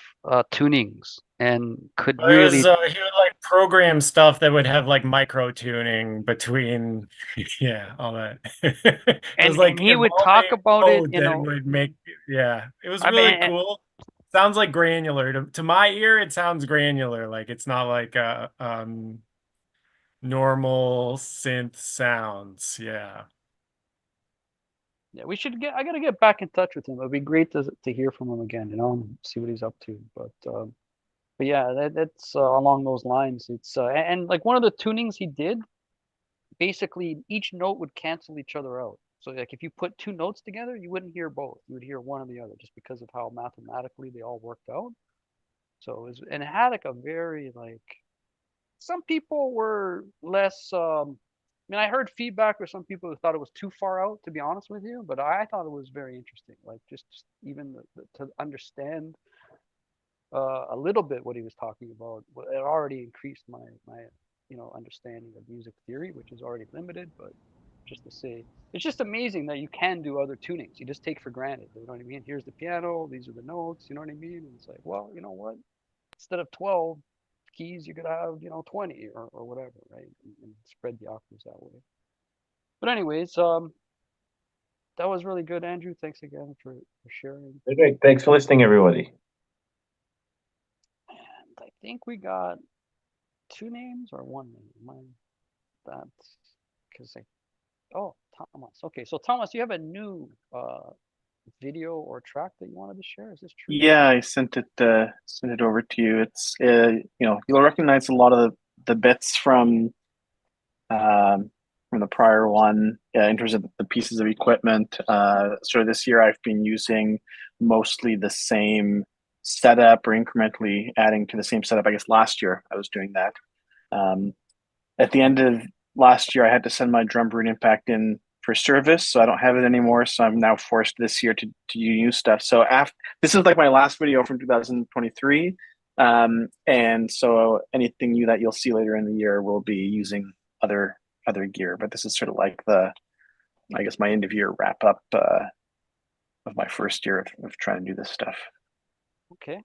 tunings and could Well, really. he would like program stuff that would have like micro tuning between, yeah, all that. It was And like he would talk evolving about it, code that would make, yeah, it was I really mean, cool. Sounds like granular to my ear. It sounds granular, like it's not like normal synth sounds. Yeah. yeah, I gotta get back in touch with him. It'd be great to hear from him again, and see what he's up to. But yeah, that's along those lines. It's and like one of the tunings he did, basically each note would cancel each other out. So like if you put two notes together, you wouldn't hear both. You would hear one or the other, just because of how mathematically they all worked out. So and it had like a very like some people were less. I mean, I heard feedback where some people thought it was too far out, to be honest with you, but I thought it was very interesting. Like just even to understand a little bit what he was talking about, it already increased my understanding of music theory, which is already limited. But just to say, it's just amazing that you can do other tunings. You just take for granted. You know what I mean? Here's the piano. These are the notes. You know what I mean? And it's like, well, you know what? Instead of 12, keys, you could have, 20 or whatever, right? And spread the octaves that way. But anyways, that was really good, Andrew. Thanks again for sharing. Okay, thanks for listening, everybody. And I think we got 2 names or 1 name. That's because oh, Thomas. Okay, so Thomas, you have a new video or track that you wanted to share. Is this true? Yeah, I sent it over to you. It's you'll recognize a lot of the bits from the prior one in terms of the pieces of equipment. Sort of this year, I've been using mostly the same setup or incrementally adding to the same setup. I guess last year I was doing that. At the end of last year, I had to send my drum root impact in for service, so I don't have it anymore. So I'm now forced this year to do new stuff. So this is like my last video from 2023, and so anything new that you'll see later in the year will be using other gear. But this is sort of like I guess my end of year wrap up of my first year of trying to do this stuff. Okay,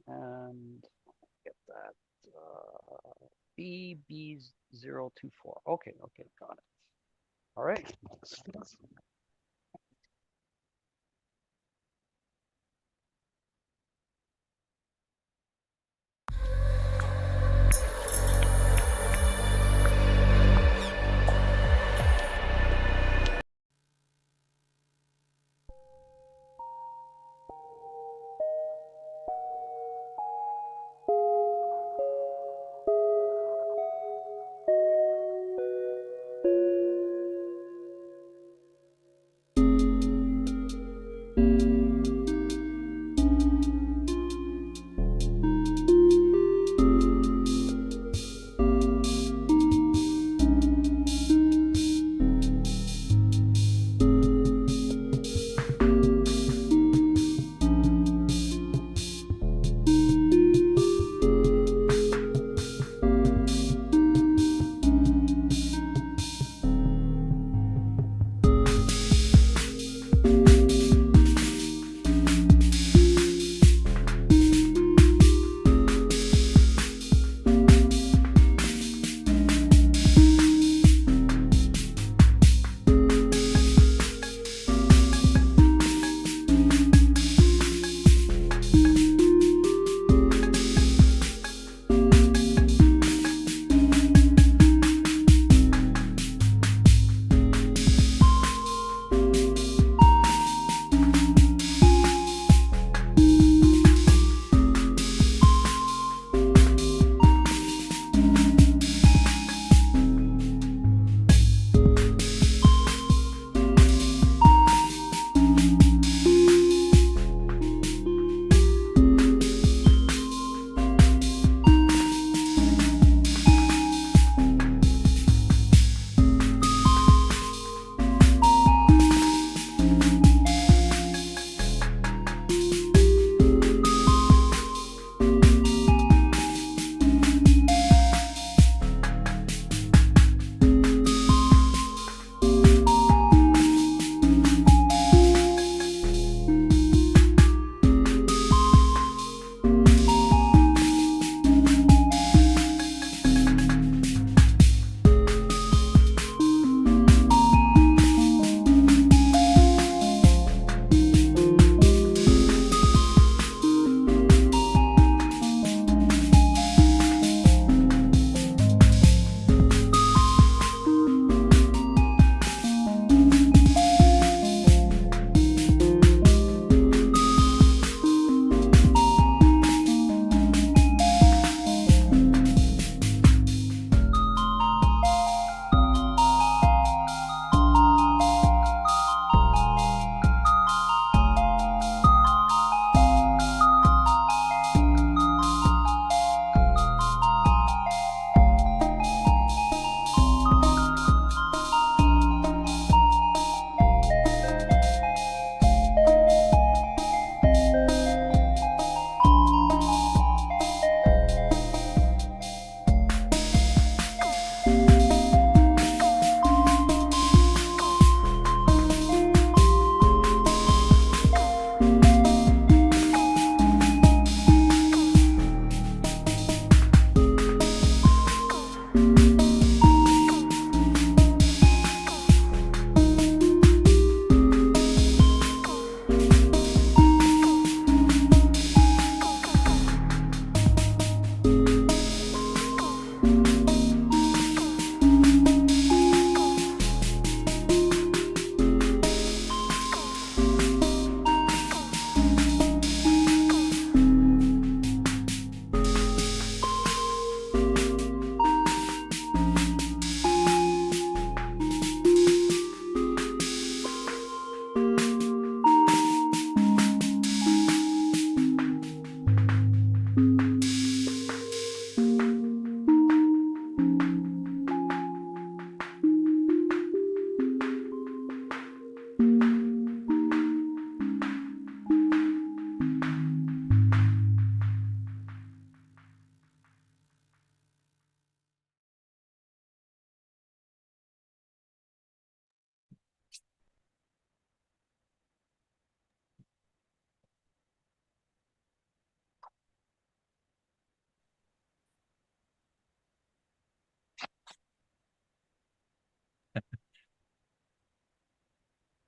and get that BB024. Okay, got it. All right.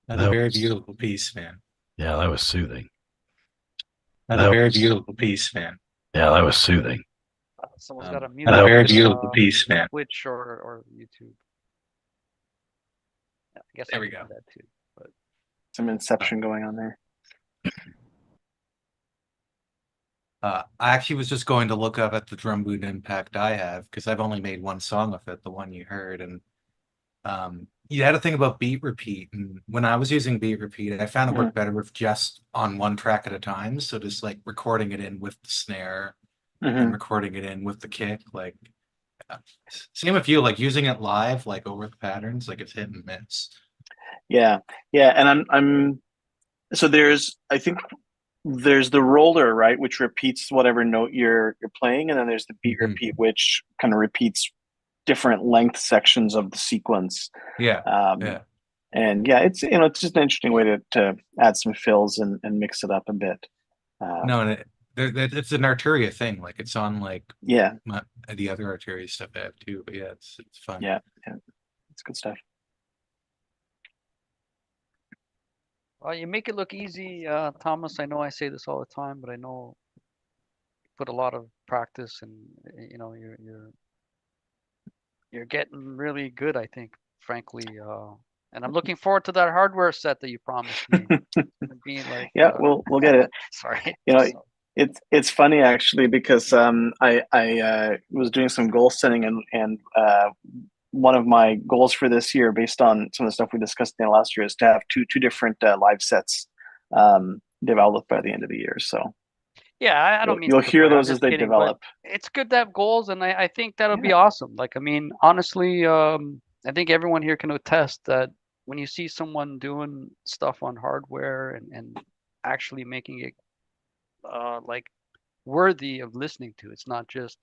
That's a very beautiful piece, man. Yeah, that was soothing. That's a very beautiful piece, man. Yeah, that was soothing. Someone's got a mute. That's a very on, beautiful piece, man. Twitch or YouTube. Yeah, I guess There I we can go. do that too. But Some inception going on there. I actually was just going to look up at the drum boot impact I have because I've only made one song of it, the one you heard, and you had to think about beat repeat. And when I was using beat repeat, I found it worked better with just on one track at a time. So just like recording it in with the snare and recording it in with the kick, like same with you, like using it live, like over the patterns, like it's hit and miss. Yeah, and I'm so I think there's the roller, right, which repeats whatever note you're playing, and then there's the beat repeat, which kind of repeats different length sections of the sequence. Yeah. And yeah, it's it's just an interesting way to add some fills and mix it up a bit. No, and it's an Arturia thing. Like it's on like the other Arturia stuff I have too. But yeah, it's fun. Yeah, it's good stuff. well, you make it look easy, Thomas. I know I say this all the time, but I know you put a lot of practice, and you're getting really good. I think, frankly, and I'm looking forward to that hardware set that you promised me. Yeah, we'll get it. Sorry. It's funny actually because I was doing some goal setting and one of my goals for this year, based on some of the stuff we discussed in the last year, is to have two different live sets developed by the end of the year. So yeah, I don't mean you'll hear those as they develop. It's good to have goals, and I think that'll be awesome. Like, I mean, honestly, I think everyone here can attest that when you see someone doing stuff on hardware and actually making it like worthy of listening to, it's not just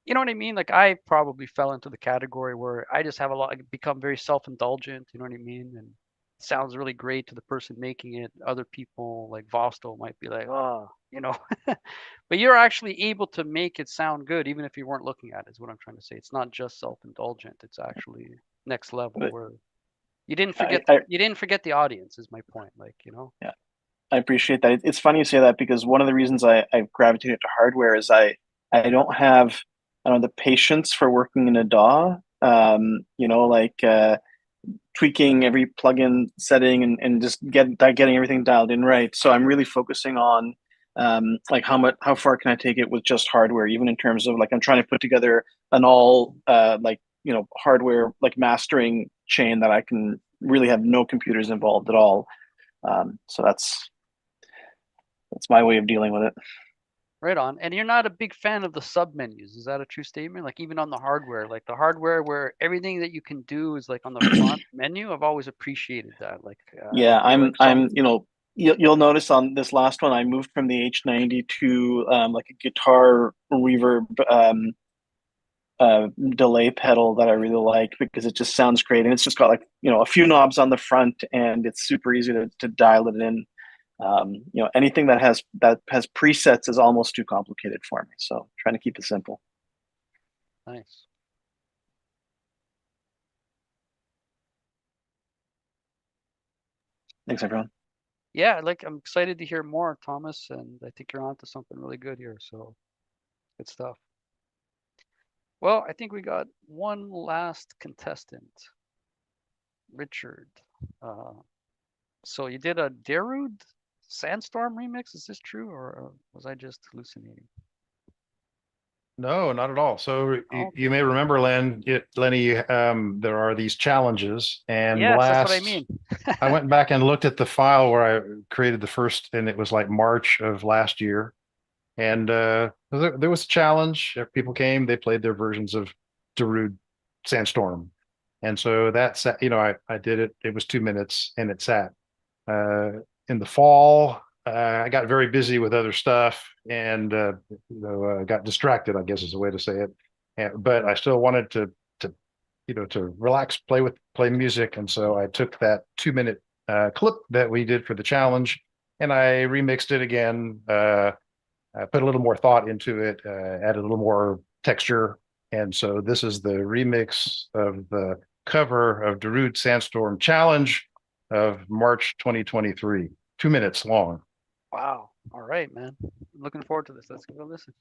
you know what I mean? Like, I probably fell into the category where I just have become very self-indulgent, you know what I mean? And it sounds really great to the person making it. Other people like Vostel might be like, oh, but you're actually able to make it sound good even if you weren't looking at it, is what I'm trying to say. It's not just self-indulgent. It's actually next level where you didn't forget the audience, is my point. Like, Yeah, I appreciate that. It's funny you say that because one of the reasons I've gravitated to hardware is I don't have the patience for working in a DAW. Tweaking every plugin setting and just getting everything dialed in right. So I'm really focusing on like how far can I take it with just hardware, even in terms of like I'm trying to put together an all hardware like mastering chain that I can really have no computers involved at all. So that's my way of dealing with it. Right on. And you're not a big fan of the sub menus. Is that a true statement? Like, even on the hardware, like the hardware where everything that you can do is like on the front menu. I've always appreciated that. Like, yeah, you'll notice on this last one, I moved from the H90 to like a guitar reverb delay pedal that I really like because it just sounds great. And it's just got like, a few knobs on the front and it's super easy to dial it in. Anything that has presets is almost too complicated for me. So trying to keep it simple. Nice. Thanks, everyone. Yeah, I'm excited to hear more, Thomas, and I think you're onto something really good here. So good stuff. Well, I think we got one last contestant, Richard. So you did a Darude Sandstorm remix. Is this true, or was I just hallucinating? No, not at all. So you may remember, Lenny, there are these challenges, and yes, that's what I mean. I went back and looked at the file where I created the first, and it was like March of last year. And there was a challenge. People came, they played their versions of Darude Sandstorm. And so that's, I did it. It was 2 minutes and it sat. In the fall, I got very busy with other stuff and got distracted, I guess is the way to say it. But I still wanted to relax, play music. And so I took that 2 minute clip that we did for the challenge and I remixed it again. Put a little more thought into it, added a little more texture. And so this is the remix of the cover of Darude Sandstorm Challenge of March 2023. 2 minutes long. Wow. All right, man. I'm looking forward to this. Let's give it a listen.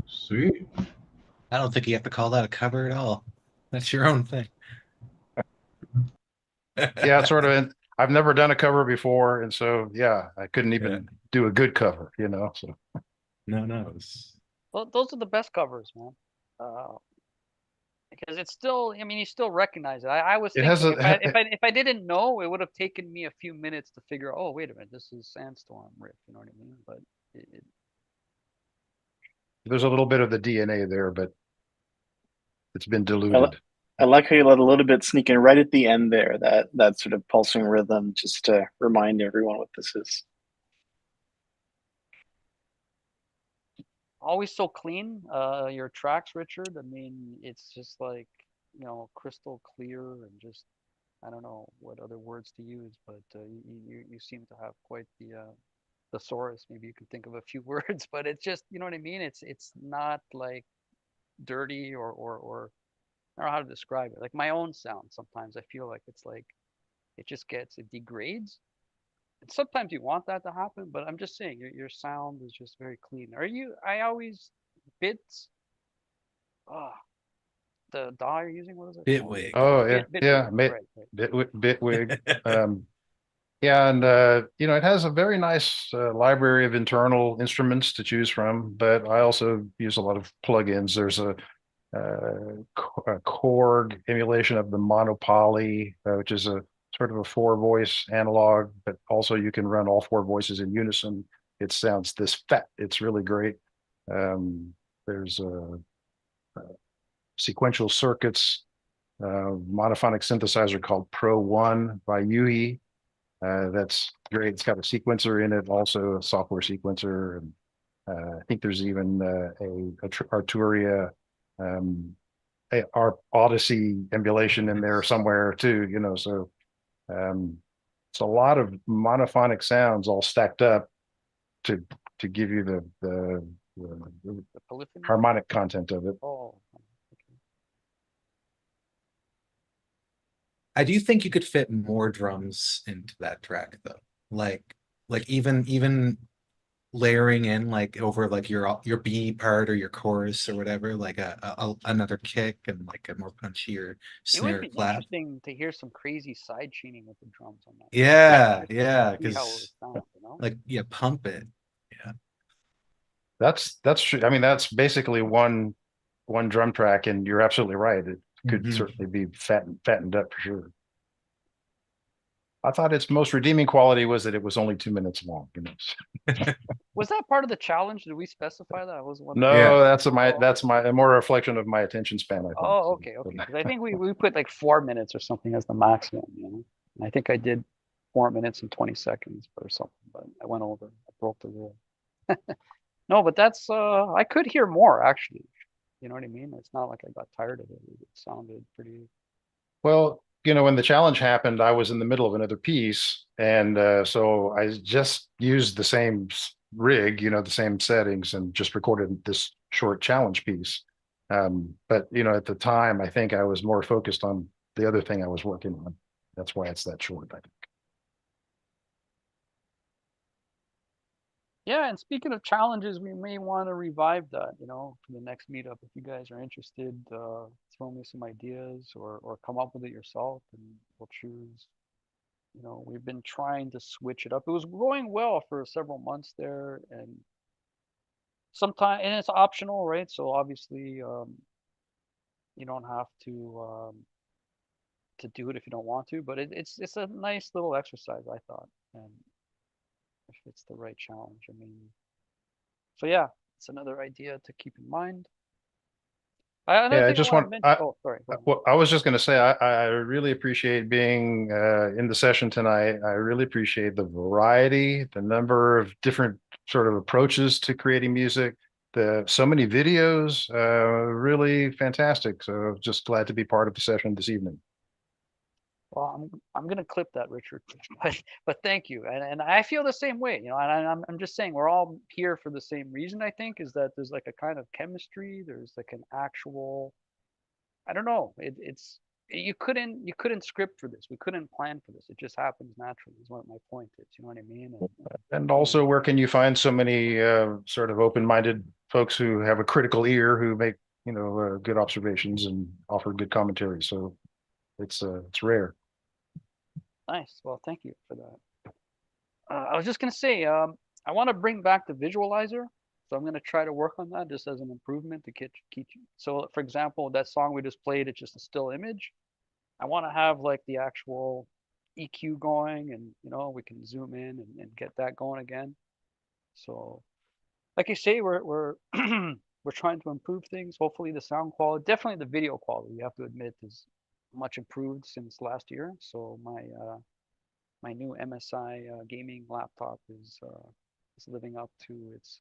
Sweet. I don't think you have to call that a cover at all. That's your own thing. Yeah, it's sort of. I've never done a cover before, and so yeah, I couldn't even do a good cover, you know. So No. Well, those are the best covers, man. Because it's still, I mean, you still recognize it. I was it has thinking a. if I didn't know, it would have taken me a few minutes to figure. Oh, wait a minute, this is Sandstorm riff. You know what I mean? But There's a little bit of the DNA there, but it's been I, diluted. I like how you let a little bit sneak in right at the end there, that sort of pulsing rhythm, just to remind everyone what this is. always so clean. Your tracks, Richard. I mean, it's just like, crystal clear and just, I don't know what other words to use, but you seem to have quite the thesaurus. Maybe you can think of a few words, but it's just, you know what I mean? It's not like dirty or I don't know how to describe it. Like my own sound, sometimes I feel like it's like it degrades. And sometimes you want that to happen, but I'm just saying your sound is just very clean. I always bits ah the DAW you're using, what is it called? Bitwig. Oh yeah, yeah, Bitwig, right. Bitwig. Yeah, and it has a very nice library of internal instruments to choose from, but I also use a lot of plugins. There's a Korg emulation of the Monopoly, which is a sort of a 4-voice analog, but also you can run all 4 voices in unison. It sounds this fat. It's really great. There's sequential circuits, monophonic synthesizer called Pro One by Yuhi. That's great. It's got a sequencer in it, also a software sequencer, and I think there's even a Arturia our Odyssey emulation in there somewhere too, so it's a lot of monophonic sounds all stacked up to give you the polyphony. harmonic content of it. Oh, I do think you could fit more drums into that track though. Like even layering in like over like your B part or your chorus or whatever, like another kick and like a more punchier it would snare be clap. interesting to hear some crazy side tuning with the drums on that. Yeah, See how it would because sound, like pump it. Yeah. That's true. I mean, that's basically one drum track, and you're absolutely right. It could Mhm. certainly be fattened up for sure. I thought its most redeeming quality was that it was only 2 minutes long. Was that part of the challenge? Did we specify that? I was wondering. No, Yeah. that's my more reflection of my attention span, I think. Oh, okay. Because I think we put like 4 minutes or something as the maximum, And I think I did 4 minutes and 20 seconds or something, but I went over. I broke the rule. No, but that's I could hear more actually. You know what I mean? It's not like I got tired of it. It sounded pretty. Well, when the challenge happened, I was in the middle of another piece, and so I just used the same rig, the same settings, and just recorded this short challenge piece. But at the time, I think I was more focused on the other thing I was working on. That's why it's that short, I think. Yeah, and speaking of challenges, we may want to revive that, for the next meetup. If you guys are interested, throw me some ideas or come up with it yourself, and we'll choose. We've been trying to switch it up. It was going well for several months there, and it's optional, right? So obviously, you don't have to do it if you don't want to, but it's a nice little exercise, I thought, and if it's the right challenge, I mean. So yeah, it's another idea to keep in mind. Another Yeah, I thing I just want to want mention. Oh, sorry. Go ahead. well, I was just going to say I really appreciate being in the session tonight. I really appreciate the variety, the number of different sort of approaches to creating music, the so many videos, really fantastic. So just glad to be part of the session this evening. Well, I'm gonna clip that, Richard, but thank you, and I feel the same way, and I'm just saying we're all here for the same reason. I think is that there's like a kind of chemistry. There's like an actual, I don't know. You couldn't script for this. We couldn't plan for this. It just happens naturally. Is what my point is. You know what I mean? And also, where can you find so many sort of open-minded folks who have a critical ear who make good observations and offer good commentary? So it's rare. Nice. Well, thank you for that. I was just gonna say, I want to bring back the visualizer, so I'm gonna try to work on that just as an improvement to keep. So, for example, that song we just played, it's just a still image. I want to have like the actual EQ going, and we can zoom in and get that going again. So, like you say, we're we're trying to improve things. Hopefully, the sound quality, definitely the video quality, you have to admit, is much improved since last year. So my new MSI gaming laptop is living up to its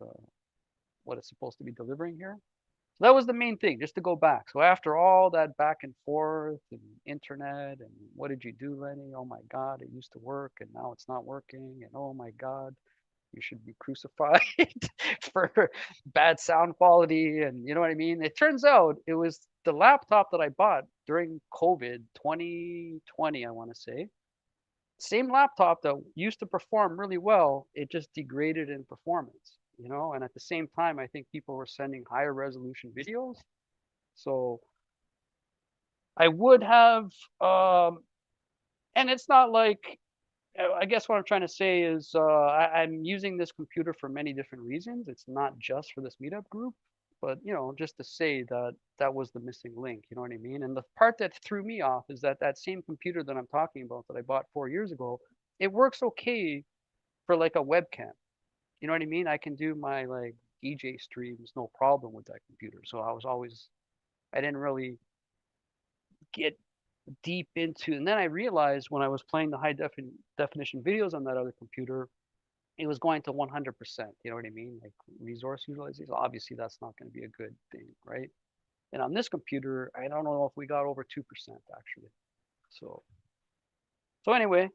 what it's supposed to be delivering here. So that was the main thing, just to go back. So after all that back and forth and internet and what did you do, Lenny? Oh my God, it used to work and now it's not working. And oh my God, you should be crucified for bad sound quality. And you know what I mean? It turns out it was the laptop that I bought during COVID 2020, I want to say. Same laptop that used to perform really well, it just degraded in performance, and at the same time, I think people were sending higher resolution videos. So I would have, and it's not like, I guess what I'm trying to say is I'm using this computer for many different reasons. It's not just for this meetup group, but just to say that that was the missing link, you know what I mean? And the part that threw me off is that that same computer that I'm talking about that I bought 4 years ago, it works okay for like a webcam. You know what I mean? I can do my like DJ streams no problem with that computer. So I didn't really get deep into, and then I realized when I was playing the definition videos on that other computer, it was going to 100%. You know what I mean? Like resource utilization. Obviously, that's not going to be a good thing, right? And on this computer, I don't know if we got over 2% actually. So anyway,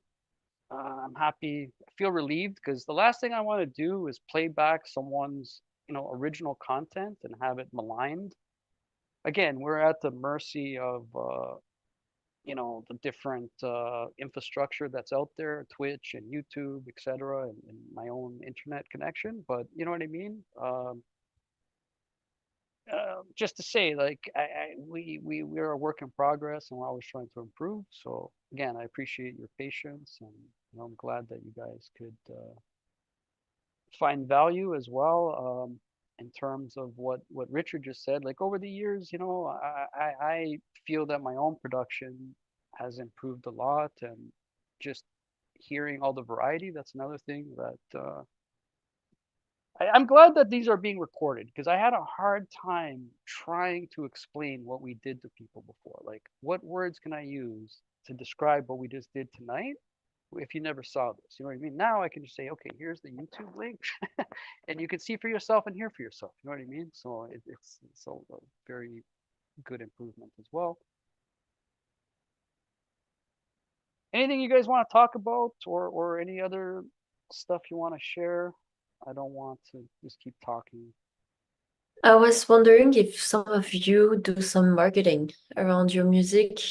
I'm happy. I feel relieved because the last thing I want to do is play back someone's, original content and have it maligned. Again, we're at the mercy of, the different infrastructure that's out there, Twitch and YouTube, etc., and my own internet connection. But you know what I mean? Just to say, like, we're a work in progress, and we're always trying to improve. So again, I appreciate your patience, and I'm glad that you guys could find value as well. In terms of what Richard just said, like over the years, I feel that my own production has improved a lot, and just hearing all the variety, that's another thing that I'm glad that these are being recorded, because I had a hard time trying to explain what we did to people before. Like, what words can I use to describe what we just did tonight if you never saw this? You know what I mean? Now I can just say, okay, here's the YouTube link, and you can see for yourself and hear for yourself. You know what I mean? So it's a very good improvement as well. Anything you guys want to talk about, or any other stuff you want to share? I don't want to just keep talking. I was wondering if some of you do some marketing around your music.